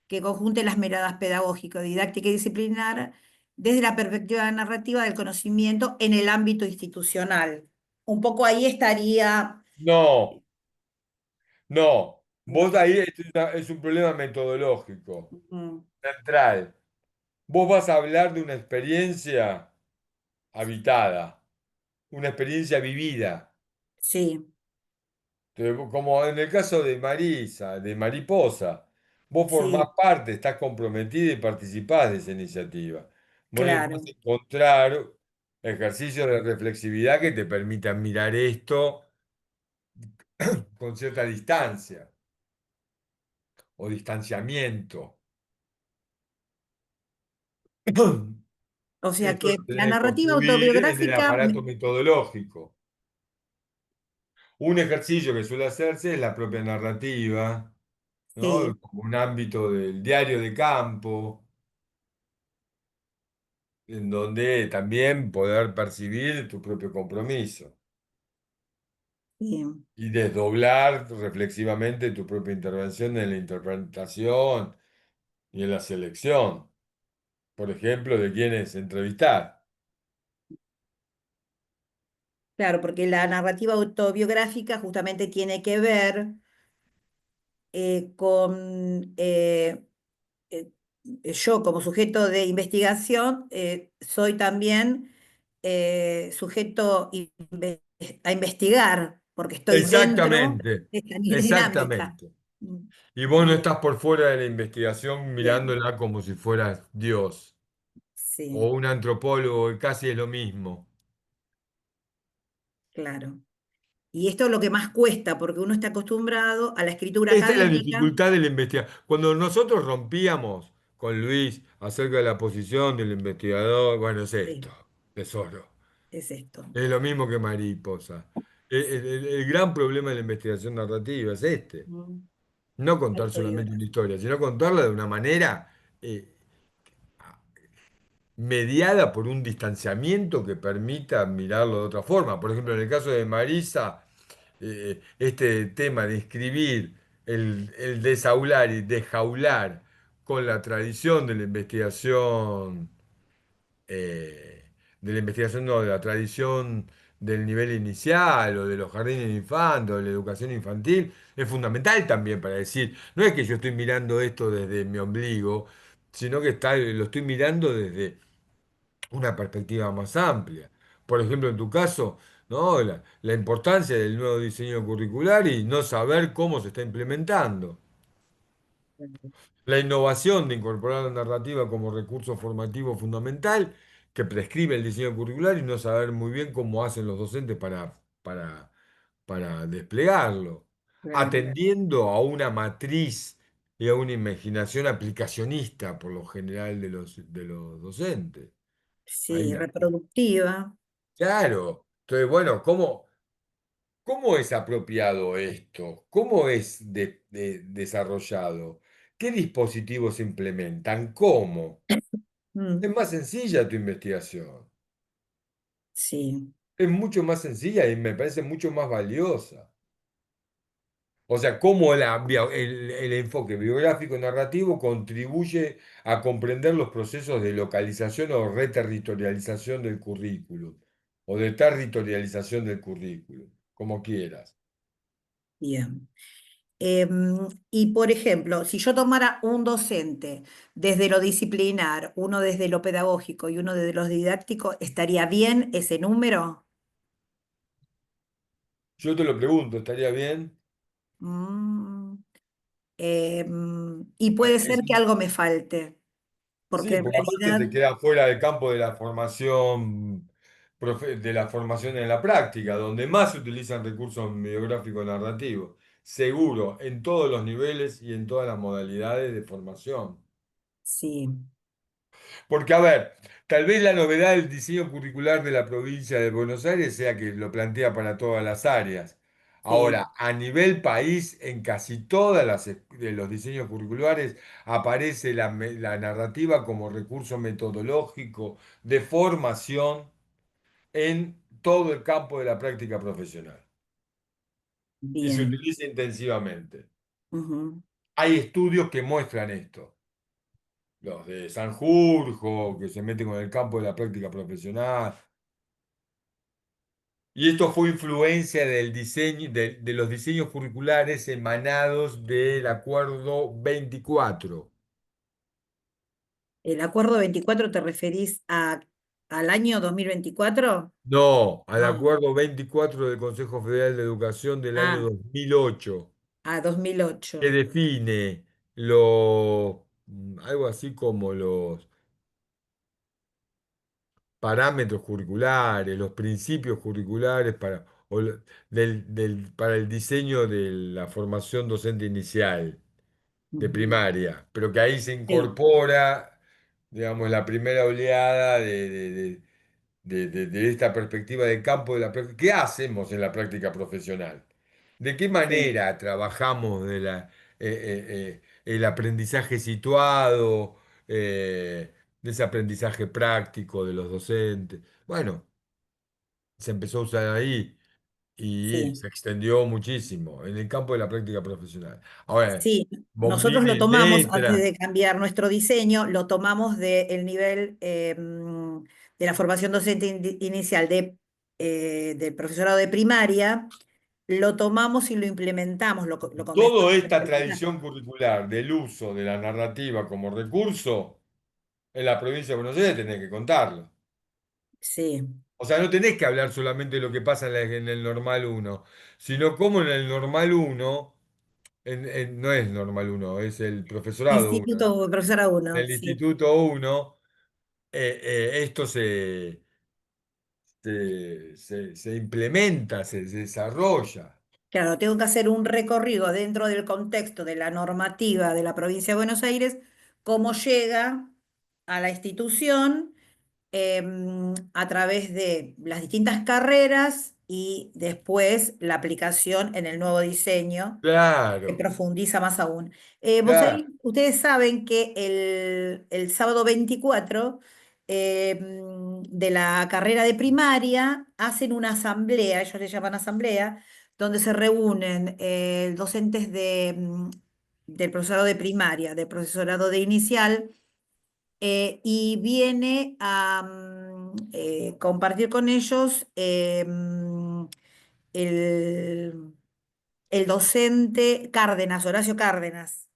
C: que conjunte las miradas pedagógico, didáctica y disciplinar desde la perspectiva narrativa del conocimiento en el ámbito institucional? Un poco ahí estaría.
A: No, no. Vos
C: mm,
A: ahí es un problema metodológico,
C: mm,
A: central. Vos vas a hablar de una experiencia habitada, una experiencia vivida.
C: sí,
A: Como en el caso de Marisa, de Mariposa, vos formás
C: sí,
A: parte, estás comprometida y participás de esa iniciativa. Vos necesitas
C: claro.
A: encontrar ejercicios de reflexividad que te permitan mirar esto con cierta distancia o distanciamiento.
C: O sea
A: Esto
C: que
A: lo
C: la
A: tenés que
C: narrativa
A: construir en el
C: autobiográfica,
A: aparato metodológico. Un ejercicio que suele hacerse es la propia narrativa,
C: sí,
A: ¿no? Como un ámbito del diario de campo, en donde también poder percibir tu propio compromiso
C: sí.
A: y desdoblar reflexivamente tu propia intervención en la interpretación y en la selección, por ejemplo, de quienes entrevistar.
C: Claro, porque la narrativa autobiográfica justamente tiene que ver con eh, yo como sujeto de investigación, soy también sujeto a investigar, porque estoy dentro
A: Exactamente,
C: de esta dinámica.
A: exactamente.
C: Mm,
A: Y vos no
C: Bien,
A: estás por fuera de la investigación
C: bien,
A: mirándola como si fueras Dios o
C: sí,
A: un antropólogo, y casi es lo mismo.
C: claro. Y esto es lo que más cuesta, porque uno está acostumbrado a la escritura
A: Esta es la
C: académica.
A: dificultad de la investigación. Cuando nosotros rompíamos con Luis acerca de la posición del investigador, bueno, es esto,
C: Sí,
A: tesoro.
C: es esto.
A: Es lo mismo que mariposa. El gran problema de la investigación narrativa es este.
C: Mm,
A: No contar solamente una
C: Autobiográfico.
A: historia, sino contarla de una manera eh, mediada por un distanciamiento que permita mirarlo de otra forma. Por ejemplo, en el caso de Marisa, este tema de escribir el desaular y desjaular con la tradición de la investigación, no, de la tradición del nivel inicial o de los jardines de infantes o de la educación infantil, es fundamental también para decir, no es que yo estoy mirando esto desde mi ombligo, sino que lo estoy mirando desde una perspectiva más amplia. Por ejemplo, en tu caso, ¿no? La importancia del nuevo diseño curricular y no saber cómo se está implementando. La innovación de incorporar la narrativa como recurso formativo fundamental que prescribe el diseño curricular y no saber muy bien cómo hacen los docentes para desplegarlo,
C: Claro.
A: atendiendo a una matriz y a una imaginación aplicacionista por lo general de los docentes. Hay
C: Sí,
A: una,
C: reproductiva.
A: claro. Entonces, bueno, ¿cómo es apropiado esto? ¿Cómo es desarrollado? ¿Qué dispositivos se implementan? ¿Cómo? Es
C: Mm,
A: más sencilla tu investigación.
C: sí,
A: Es mucho más sencilla y me parece mucho más valiosa. O sea, cómo el enfoque biográfico narrativo contribuye a comprender los procesos de localización o reterritorialización del currículum, o de territorialización del currículum, como quieras.
C: bien. Y por ejemplo, si yo tomara un docente desde lo disciplinar, uno desde lo pedagógico y uno desde lo didáctico, ¿estaría bien ese número?
A: Yo te lo pregunto, ¿estaría bien?
C: Mm, y puede ser
A: Es
C: que algo me falte, porque
A: Sí,
C: en
A: porque aparte
C: realidad,
A: te queda fuera del campo de la formación, de la formación en la práctica, donde más se utilizan recursos biográficos narrativos. Seguro, en todos los niveles y en todas las modalidades de formación.
C: sí,
A: Porque, a ver, tal vez la novedad del diseño curricular de la provincia de Buenos Aires sea que lo plantea para todas las áreas.
C: sí,
A: Ahora, a nivel país, en casi todas de los diseños curriculares aparece la narrativa como recurso metodológico de formación en todo el campo de la práctica profesional y se
C: bien.
A: utiliza intensivamente.
C: Ujú.
A: Hay estudios que muestran esto. Los de Sanjurjo, que se meten con el campo de la práctica profesional. Y esto fue influencia del diseño, de los diseños curriculares emanados del Acuerdo 24.
C: ¿El acuerdo 24 te referís al año 2024?
A: No, al
C: No,
A: Acuerdo 24 del Consejo Federal de Educación del año
C: ah,
A: 2008,
C: a 2008.
A: que define algo así como los parámetros curriculares, los principios curriculares para el diseño de la formación docente inicial, de
C: Ujú.
A: primaria, pero que ahí se
C: Sí,
A: incorpora, digamos, la primera oleada de esta perspectiva de campo de la práctica. ¿Qué hacemos en la práctica profesional? ¿De qué
C: sí,
A: manera trabajamos el aprendizaje situado, de ese aprendizaje práctico de los docentes? Bueno, se empezó a usar ahí y
C: sí.
A: se extendió muchísimo en el campo de la práctica profesional. Ahora,
C: Sí, nosotros lo
A: bombín,
C: tomamos antes
A: letra.
C: de cambiar nuestro diseño, lo tomamos del nivel de la formación docente inicial del profesorado de primaria, lo tomamos y lo implementamos, lo comenzamos
A: Toda
C: a
A: esta
C: implementar.
A: tradición curricular del uso de la narrativa como recurso, en la provincia de Buenos Aires tenés que contarlo.
C: Sí.
A: O sea, no tenés que hablar solamente de lo que pasa en el normal uno, sino cómo en el normal uno, no es normal uno, es el profesorado uno, ¿no?
C: Instituto Profesora
A: En
C: uno,
A: el
C: sí.
A: instituto uno, esto se implementa, se desarrolla.
C: Claro, tengo que hacer un recorrido dentro del contexto de la normativa de la provincia de Buenos Aires, cómo llega a la institución a través de las distintas carreras y después la aplicación en el nuevo diseño que
A: Claro,
C: profundiza más aún.
A: claro.
C: Ustedes saben que el sábado 24 de la carrera de primaria hacen una asamblea, ellos le llaman asamblea, donde se reúnen docentes del profesorado de primaria, del profesorado de inicial, y viene a compartir con ellos el, el docente Cárdenas, Horacio Cárdenas.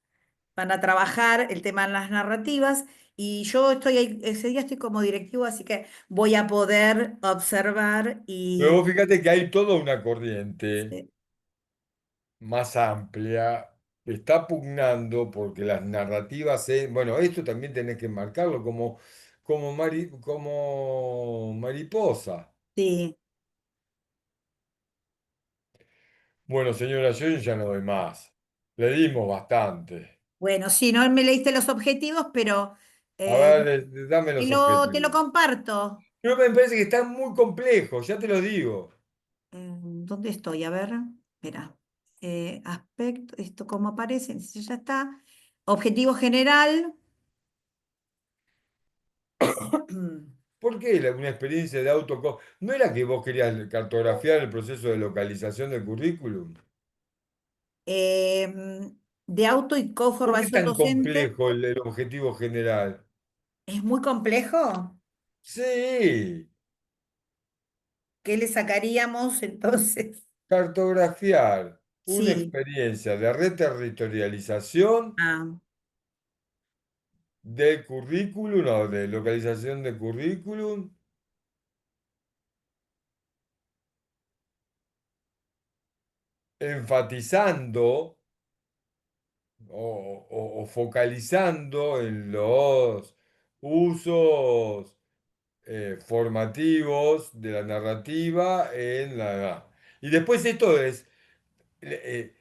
C: Van a trabajar el tema de las narrativas y yo estoy ahí, ese día estoy como directivo, así que voy a poder observar
A: Pero
C: y...
A: vos fíjate que hay toda una corriente
C: Sí,
A: más amplia que está pugnando porque las narrativas, bueno, esto también tenés que marcarlo como mariposa.
C: Sí.
A: Bueno, señora, yo ya no doy más. Le dimos bastante.
C: Bueno, sí, no me leíste los objetivos, pero
A: A
C: eh,
A: ver, dame los
C: te lo
A: objetivos.
C: comparto.
A: Pero me parece que están muy complejos, ya te lo digo.
C: ¿Dónde estoy? A ver, espera. Aspecto, esto cómo aparece, si ya está. Objetivo general.
A: ¿Por qué una experiencia de auto? ¿No era que vos querías cartografiar el proceso de localización del currículum?
C: De auto y
A: ¿Por qué
C: coformación
A: tan
C: docente.
A: complejo el objetivo general?
C: ¿Es muy complejo?
A: Sí,
C: ¿Qué le sacaríamos entonces?
A: cartografiar una
C: Sí.
A: experiencia de reterritorialización
C: Ah,
A: de currículum o de localización de currículum, enfatizando o focalizando en los usos formativos de la narrativa en la... Y después esto es, eh,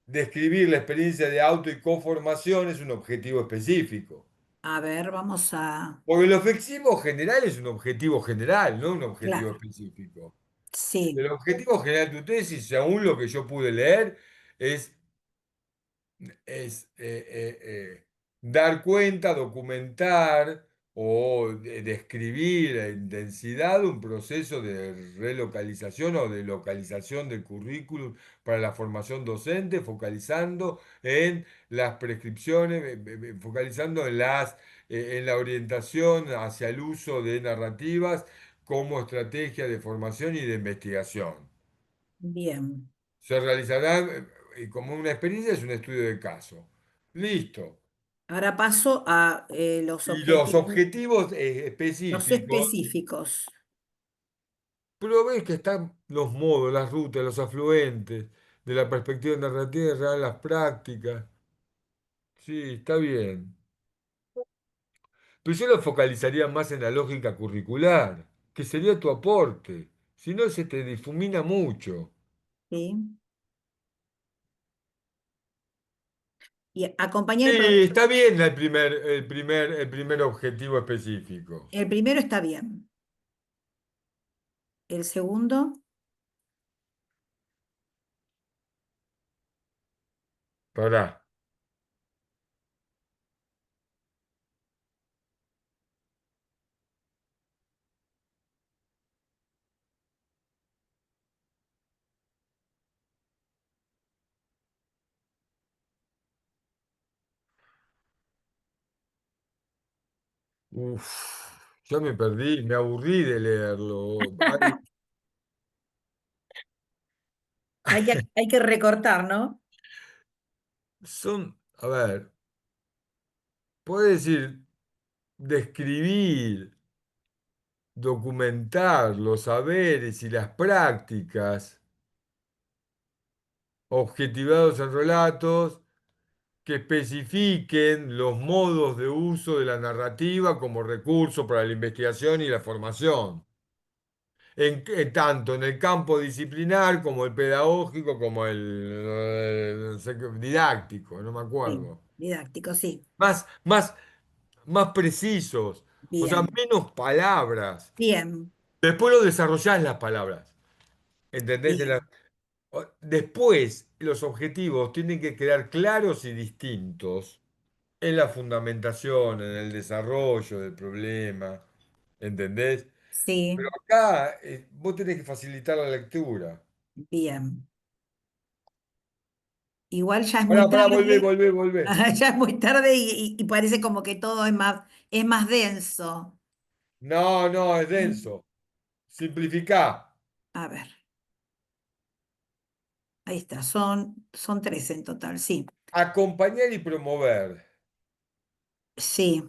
A: describir la experiencia de auto y conformación es un objetivo específico.
C: a ver, vamos a...
A: Porque el objetivo general es un objetivo general, no un objetivo
C: Claro,
A: específico.
C: sí,
A: El objetivo general de tu tesis, según lo que yo pude leer, es dar cuenta, documentar o describir en densidad un proceso de relocalización o de localización del currículum para la formación docente, focalizando en las prescripciones, focalizando en la orientación hacia el uso de narrativas como estrategia de formación y de investigación.
C: bien.
A: Se realizará como una experiencia, es un estudio de caso. Listo.
C: Ahora paso a los
A: Y los
C: objetivos,
A: objetivos
C: los
A: específicos,
C: específicos.
A: pero ves que están los modos, las rutas, los afluentes, de la perspectiva narrativa real, las prácticas. Sí, está bien. Pero yo lo focalizaría más en la lógica curricular, que sería tu aporte. Si no, se te difumina mucho.
C: ¿Sí? Y acompañar
A: Sí, está bien el primer objetivo específico.
C: el primero está bien. El segundo,
A: Pará. Uf, ya me perdí, me aburrí de leerlo.
C: hay que recortar, ¿no?
A: A ver, puedes decir, describir, documentar los saberes y las prácticas objetivados en relatos que especifiquen los modos de uso de la narrativa como recurso para la investigación y la formación. Tanto en el campo disciplinar como el pedagógico, como no sé didáctico, no me
C: Sí,
A: acuerdo.
C: didáctico, sí.
A: Más, más, más precisos, o sea,
C: Bien,
A: menos palabras.
C: bien,
A: Después lo desarrollás las palabras, ¿entendés?
C: bien,
A: Después los objetivos tienen que quedar claros y distintos en la fundamentación, en el desarrollo del problema, ¿entendés? Pero
C: sí,
A: acá vos tenés que facilitar la lectura.
C: bien. Igual ya es
A: Pará,
C: muy
A: pará, volvé,
C: tarde,
A: volvé, volvé.
C: ya es muy tarde y parece como que todo es más denso.
A: No, no, es
C: ¿Sí?
A: denso. Simplificá.
C: A ver, ahí está, son tres en total, sí.
A: Acompañar y promover.
C: Sí,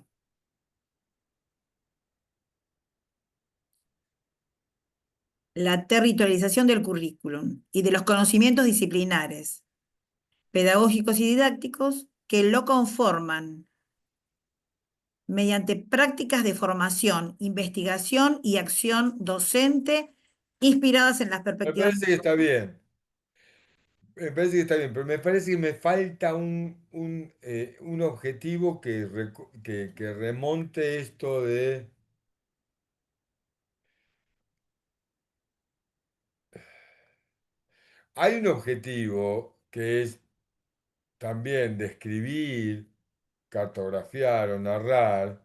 C: la territorialización del currículum y de los conocimientos disciplinares, pedagógicos y didácticos que lo conforman mediante prácticas de formación, investigación y acción docente inspiradas en las
A: Me
C: perspectivas.
A: parece que está bien. Me parece que está bien, pero me parece que me falta un objetivo que remonte esto de... Hay un objetivo que es también describir, cartografiar o narrar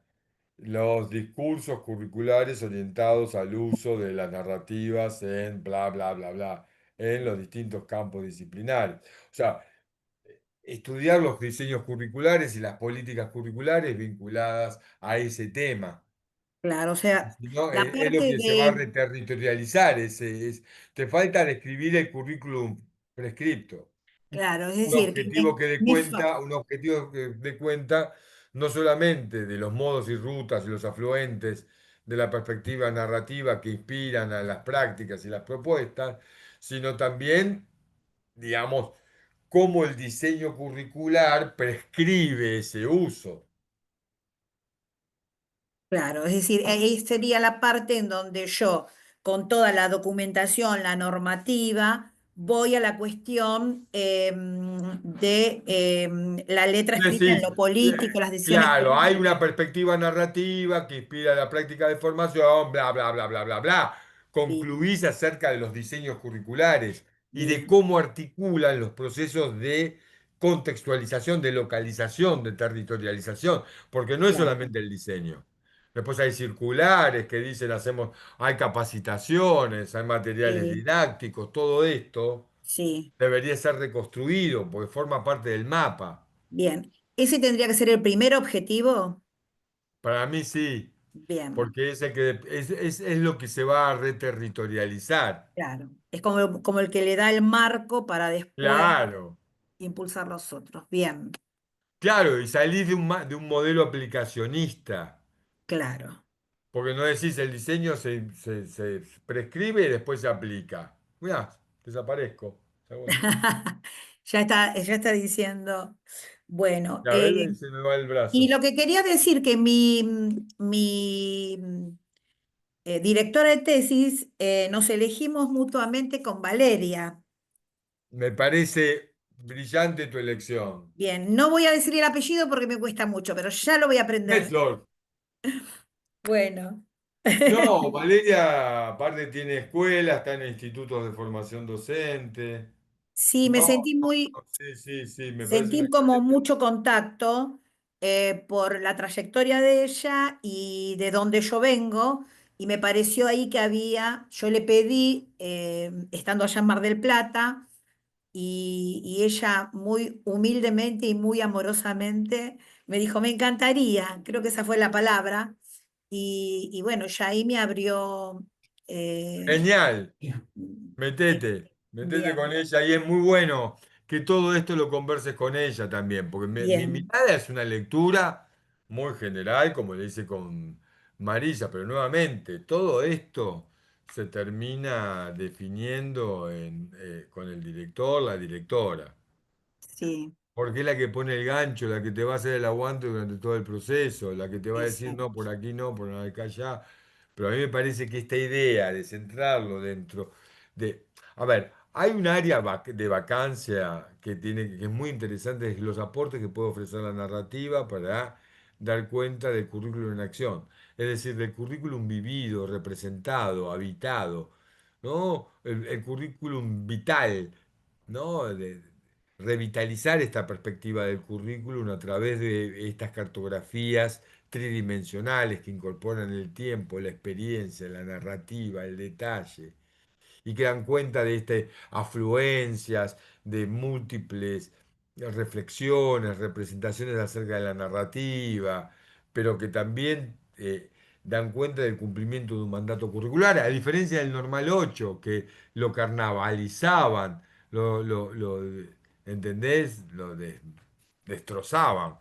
A: los discursos curriculares orientados al uso de las narrativas en bla, bla, bla, bla, en los distintos campos disciplinarios. O sea, estudiar los diseños curriculares y las políticas curriculares vinculadas a ese tema.
C: Claro, o sea,
A: Si no,
C: la
A: es lo
C: parte
A: que se va a
C: de,
A: reterritorializar. Te falta describir el currículum prescripto.
C: claro, es
A: Un
C: decir, que
A: objetivo que dé
C: me fa-
A: cuenta, un objetivo que dé cuenta no solamente de los modos y rutas y los afluentes de la perspectiva narrativa que inspiran a las prácticas y las propuestas, sino también, digamos, cómo el diseño curricular prescribe ese uso.
C: claro, es decir, ahí sería la parte en donde yo, con toda la documentación, la normativa, voy a la cuestión de la letra escrita en
A: Decís,
C: lo político, las decisiones
A: claro, hay
C: políticas.
A: una perspectiva narrativa que inspira la práctica de formación, bla, bla, bla, bla, bla, bla.
C: Sí,
A: Concluís acerca de los diseños curriculares y de
C: bien,
A: cómo articulan los procesos de contextualización, de localización, de territorialización, porque no es
C: claro,
A: solamente el diseño. Después hay circulares que dicen, hay capacitaciones, hay materiales
C: sí,
A: didácticos, todo esto
C: sí,
A: debería ser reconstruido porque forma parte del mapa.
C: bien. Ese tendría que ser el primer objetivo.
A: Para mí sí,
C: Bien,
A: porque es, el que, es lo que se va a reterritorializar.
C: claro. Es como el que le da el marco para después
A: Claro,
C: impulsar los otros. Bien,
A: claro, y salís de un modelo aplicacionista,
C: claro.
A: porque no decís el diseño se prescribe y después se aplica. Mirá, desaparezco. Hago así.
C: Ya está diciendo. Bueno,
A: A ver, se me va el
C: y
A: brazo.
C: lo que quería decir que mi directora de tesis nos elegimos mutuamente con Valeria.
A: Me parece brillante tu elección.
C: Bien, no voy a decir el apellido porque me cuesta mucho, pero ya lo voy a aprender.
A: Metzler.
C: Bueno.
A: No, Valeria aparte tiene escuela, está en institutos de formación docente.
C: Sí, me
A: No,
C: sentí muy,
A: sí, sí, sí, me parece una
C: sentí como
A: excelente.
C: mucho contacto por la trayectoria de ella y de donde yo vengo, y me pareció ahí que había, yo le pedí, estando allá en Mar del Plata, y ella muy humildemente y muy amorosamente me dijo, me encantaría, creo que esa fue la palabra, y bueno, ya ahí me abrió... eh,
A: Genial,
C: eh,
A: metete con
C: bien,
A: ella y es muy bueno que todo esto lo converses con ella también, porque mi
C: bien,
A: mirada es una lectura muy general, como le hice con Marisa, pero nuevamente, todo esto se termina definiendo con el director, la directora.
C: sí,
A: Porque es la que pone el gancho, la que te va a hacer el aguante durante todo el proceso, la que te va a decir no,
C: exacto,
A: por aquí no, por acá allá. Pero a mí me parece que esta idea de centrarlo dentro de... A ver, hay un área de vacancia que es muy interesante, es los aportes que puede ofrecer la narrativa para dar cuenta del currículum en acción. Es decir, del currículum vivido, representado, habitado, ¿no? El currículum vital, ¿no? Revitalizar esta perspectiva del currículum a través de estas cartografías tridimensionales que incorporan el tiempo, la experiencia, la narrativa, el detalle, y que dan cuenta de estas afluencias, de múltiples reflexiones, representaciones acerca de la narrativa, pero que también dan cuenta del cumplimiento de un mandato curricular, a diferencia del normal 8 que lo carnavalizaban, lo, ¿entendés? Destrozaban.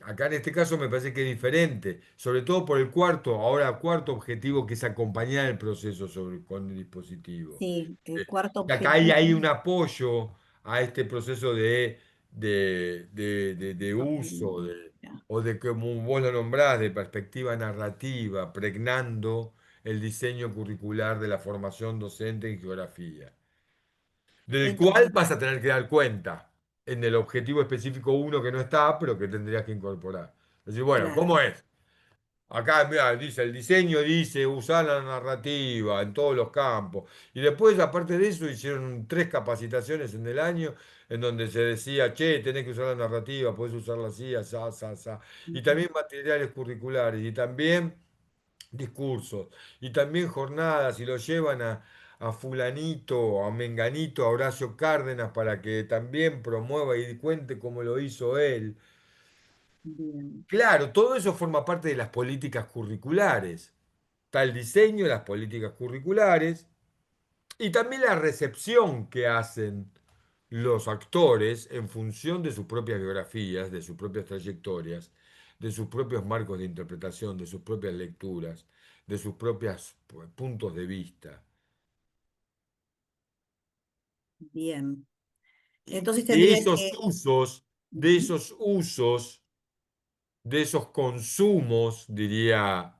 A: Acá en este caso me parece que es diferente, sobre todo por el cuarto objetivo que es acompañar el proceso con el dispositivo.
C: sí, el
A: Eh,
C: cuarto
A: y acá hay
C: objetivo,
A: un apoyo a este proceso de, de uso,
C: Ya.
A: o de como vos lo nombrás, de perspectiva narrativa, pregnando el diseño curricular de la formación docente en geografía, del cual
C: Entonces,
A: vas a tener que dar cuenta en el objetivo específico uno que no está, pero que tendrías que incorporar. Es decir, bueno,
C: claro,
A: ¿cómo es? Acá, mira, dice, el diseño dice usar la narrativa en todos los campos. Y después, aparte de eso, hicieron 3 capacitaciones en el año en donde se decía, che, tenés que usar la narrativa, podés usarla así, asá, asá, asá. Y
C: ujú,
A: también materiales curriculares, y también discursos, y también jornadas, y lo llevan a fulanito, a menganito, a Horacio Cárdenas, para que también promueva y cuente cómo lo hizo él.
C: bien,
A: Claro, todo eso forma parte de las políticas curriculares. Está el diseño de las políticas curriculares y también la recepción que hacen los actores en función de sus propias biografías, de sus propias trayectorias, de sus propios marcos de interpretación, de sus propias lecturas, de sus propios puntos de vista.
C: bien. Entonces
A: De
C: tendría
A: esos
C: que,
A: usos, de
C: ujú,
A: esos usos, de esos consumos, diría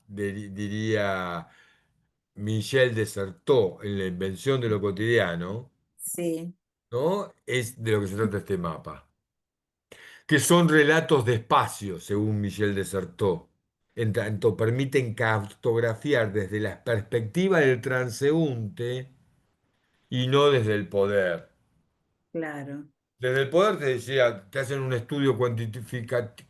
A: Michel Desertot en la invención de lo cotidiano,
C: sí,
A: ¿no? Es de lo que se trata este mapa, que son relatos de espacio, según Michel Desertot. En tanto permiten cartografiar desde la perspectiva del transeúnte y no desde el poder.
C: claro,
A: Desde el poder te decía, te hacen un estudio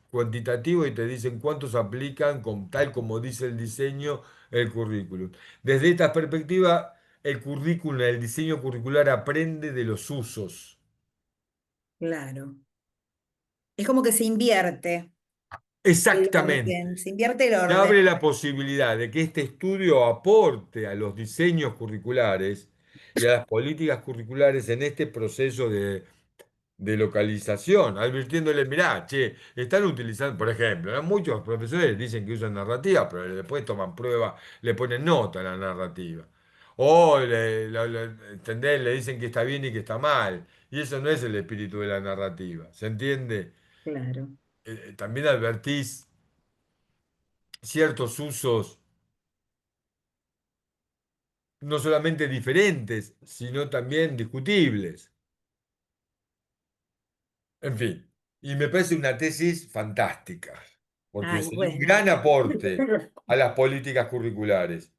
A: cuantitativo y te dicen cuántos aplican con tal como dice el diseño, el currículum. Desde esta perspectiva, el currículum, el diseño curricular aprende de los usos.
C: claro. Es como que se invierte el
A: Exactamente.
C: orden, se invierte el
A: Se
C: orden.
A: abre la posibilidad de que este estudio aporte a los diseños curriculares y a las políticas curriculares en este proceso de localización, advirtiéndole, mirá, che, están utilizando, por ejemplo, ¿no? Muchos profesores dicen que usan narrativa, pero después toman prueba, le ponen nota a la narrativa. O ¿entendés? Le dicen que está bien y que está mal. Y eso no es el espíritu de la narrativa. ¿Se entiende?
C: Claro.
A: También advertís ciertos usos no solamente diferentes, sino también discutibles. En fin, y me parece una tesis fantástica, porque
C: Ay,
A: sería un
C: bueno.
A: gran aporte a las políticas curriculares.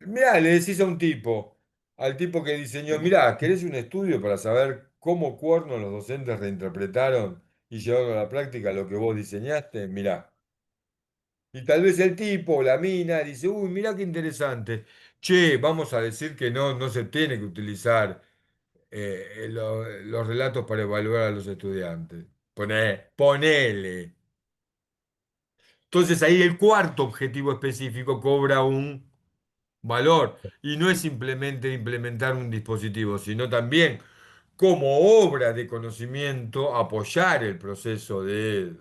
A: Mirá, le decís a un tipo, al tipo que diseñó, mirá, ¿querés un estudio para saber cómo cuernos los docentes reinterpretaron y llevaron a la práctica lo que vos diseñaste? Mirá. Y tal vez el tipo o la mina dice, uy, mirá qué interesante. Che, vamos a decir que no se tiene que utilizar los relatos para evaluar a los estudiantes. Ponele. Entonces ahí el cuarto objetivo específico cobra un valor y no es simplemente implementar un dispositivo, sino también como obra de conocimiento apoyar el proceso de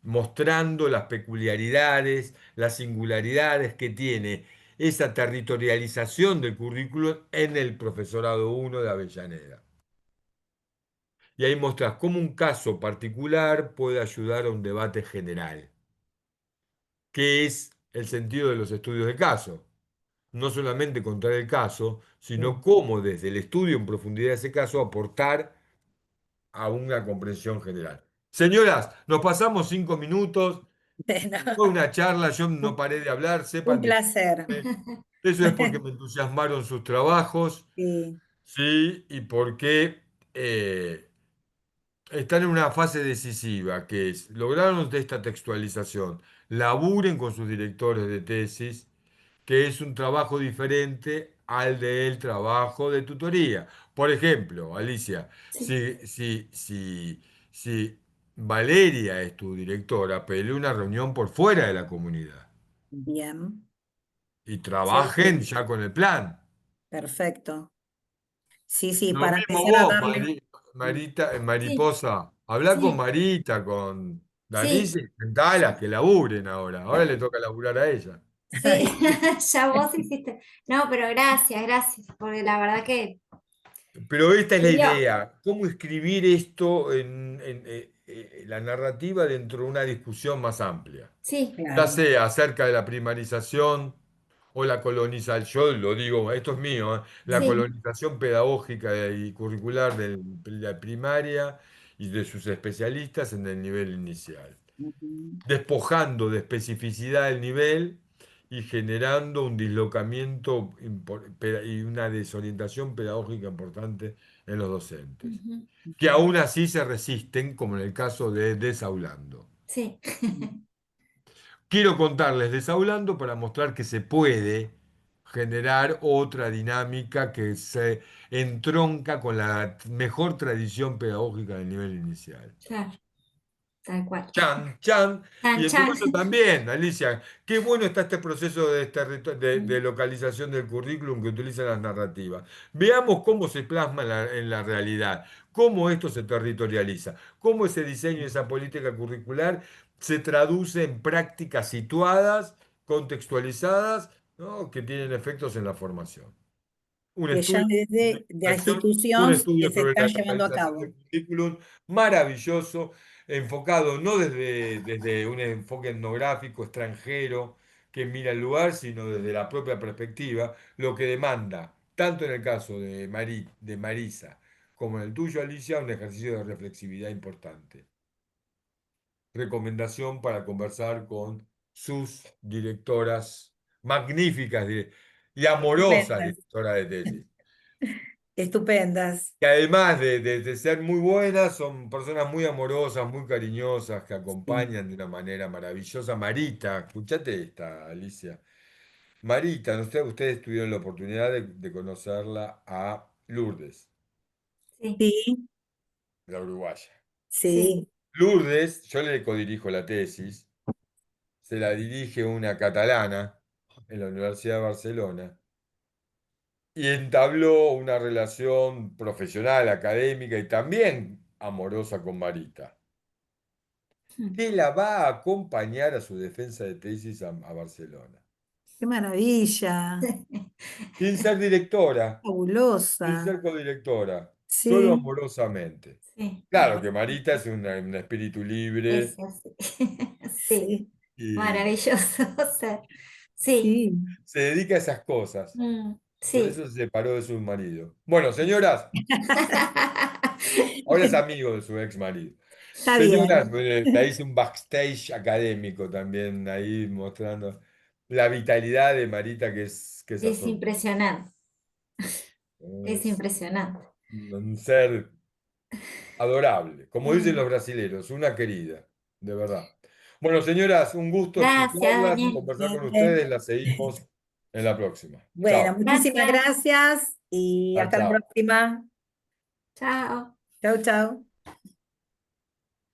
A: mostrando las peculiaridades, las singularidades que tiene esa territorialización del currículo en el profesorado uno de Avellaneda. Y ahí mostrás cómo un caso particular puede ayudar a un debate general, que es el sentido de los estudios de caso. No solamente contar el caso, sino cómo desde el estudio en profundidad de ese caso aportar a una comprensión general. Señoras, nos pasamos 5 minutos, fue
C: Bueno,
A: una charla, yo no
C: un
A: paré de hablar,
C: un
A: sepan
C: placer.
A: disculparme. Eso es porque me entusiasmaron sus trabajos,
C: Sí,
A: ¿sí? Y porque están en una fase decisiva, que es, lograron esta textualización, laburen con sus directores de tesis, que es un trabajo diferente al del trabajo de tutoría. Por ejemplo, Alicia,
B: Sí,
A: si Valeria es tu directora, pedile una reunión por fuera de la comunidad
C: bien.
A: y
C: Sí,
A: trabajen
C: sí,
A: ya con el plan.
C: perfecto. Sí, sí,
A: Lo
C: para
A: mismo
C: empezar a
A: vos,
C: darle.
A: Marita,
B: sí,
A: Mariposa. Habla con
B: sí,
A: Marita, con
B: sí,
A: Danise, sentalas que laburen ahora. Ahora le toca laburar a ella.
B: sí, ya vos hiciste. No, pero gracias, gracias, porque la verdad que
A: Pero esta es la
B: Sería-
A: idea, cómo escribir esto la narrativa dentro de una discusión más amplia,
B: sí,
A: ya
C: Claro.
A: sea acerca de la primarización o la colonización, yo lo digo, esto es mío, la
B: sí,
A: colonización pedagógica y curricular de la primaria y de sus especialistas en el nivel inicial,
C: Ujú.
A: despojando de especificidad el nivel y generando un dislocamiento y una desorientación pedagógica importante en los docentes,
B: ujú,
A: que
C: Ujú.
A: aún así se resisten, como en el caso de Desaulando.
B: sí,
A: Quiero contarles Desaulando para mostrar que se puede generar otra dinámica que se entronca con la mejor tradición pedagógica del nivel inicial.
B: claro, tal cual.
A: Chan, chan.
B: Chan,
A: Y en tu
B: chan.
A: caso también, Alicia, qué bueno está este proceso de
B: Mm,
A: localización del currículum que utiliza las narrativas. Veamos cómo se plasma en la realidad, cómo esto se territorializa, cómo ese diseño, esa política curricular se traduce en prácticas situadas, contextualizadas, ¿no? Que tienen efectos en la formación. Un
C: Que ya
A: estudio,
C: desde de la
A: un
C: institución
A: estudio
C: se
A: sobre
C: están
A: la
C: llevando a
A: localización
C: cabo.
A: del currículum maravilloso, enfocado no desde un enfoque etnográfico extranjero que mira el lugar, sino desde la propia perspectiva, lo que demanda, tanto en el caso de de Marisa como en el tuyo, Alicia, un ejercicio de reflexividad importante. Recomendación para conversar con sus directoras, magníficas y amorosas
C: Estupendas,
A: directoras de tesis,
C: estupendas.
A: que además de ser muy buenas, son personas muy amorosas, muy cariñosas, que
C: Sí,
A: acompañan de una manera maravillosa. Marita, escuchate esta, Alicia. Marita, no sé, ustedes tuvieron la oportunidad de conocerla a Lourdes,
B: sí,
C: sí,
A: la uruguaya.
B: sí.
C: sí.
A: Lourdes, yo le codirijo la tesis, se la dirige una catalana en la Universidad de Barcelona y entabló una relación profesional, académica y también amorosa con Marita,
B: Mm.
A: que la va a acompañar a su defensa de tesis a Barcelona.
C: Qué maravilla.
A: Sin ser directora, sin
C: Fabulosa.
A: ser codirectora, solo
C: Sí,
A: amorosamente.
B: Sí,
A: Claro que Marita es un espíritu
B: es
A: libre
B: así. Sí,
C: sí,
A: y
B: maravilloso. O sea, sí,
C: sí.
A: se dedica a esas cosas. Por
B: sí.
A: eso se separó de su marido. Bueno, señoras, ahora es amigo de su ex marido.
C: Está
A: Señoras,
C: bien.
A: te hice un backstage académico también ahí mostrando la vitalidad de Marita que es
B: Es
A: asombrosa.
B: impresionante, es
A: Es
B: impresionante.
A: un ser adorable, como dicen
B: Mm.
A: los brasileros, una querida, de verdad. Bueno, señoras, un gusto
B: Gracias,
A: escucharlas,
B: Daniel.
A: conversar con
C: Bien.
A: ustedes, la seguimos en la próxima.
C: Bueno,
A: Chao,
C: muchísimas
B: Gracias.
C: gracias y
A: chao,
C: hasta la
A: chao.
C: próxima.
B: Chao.
C: Chau, chau.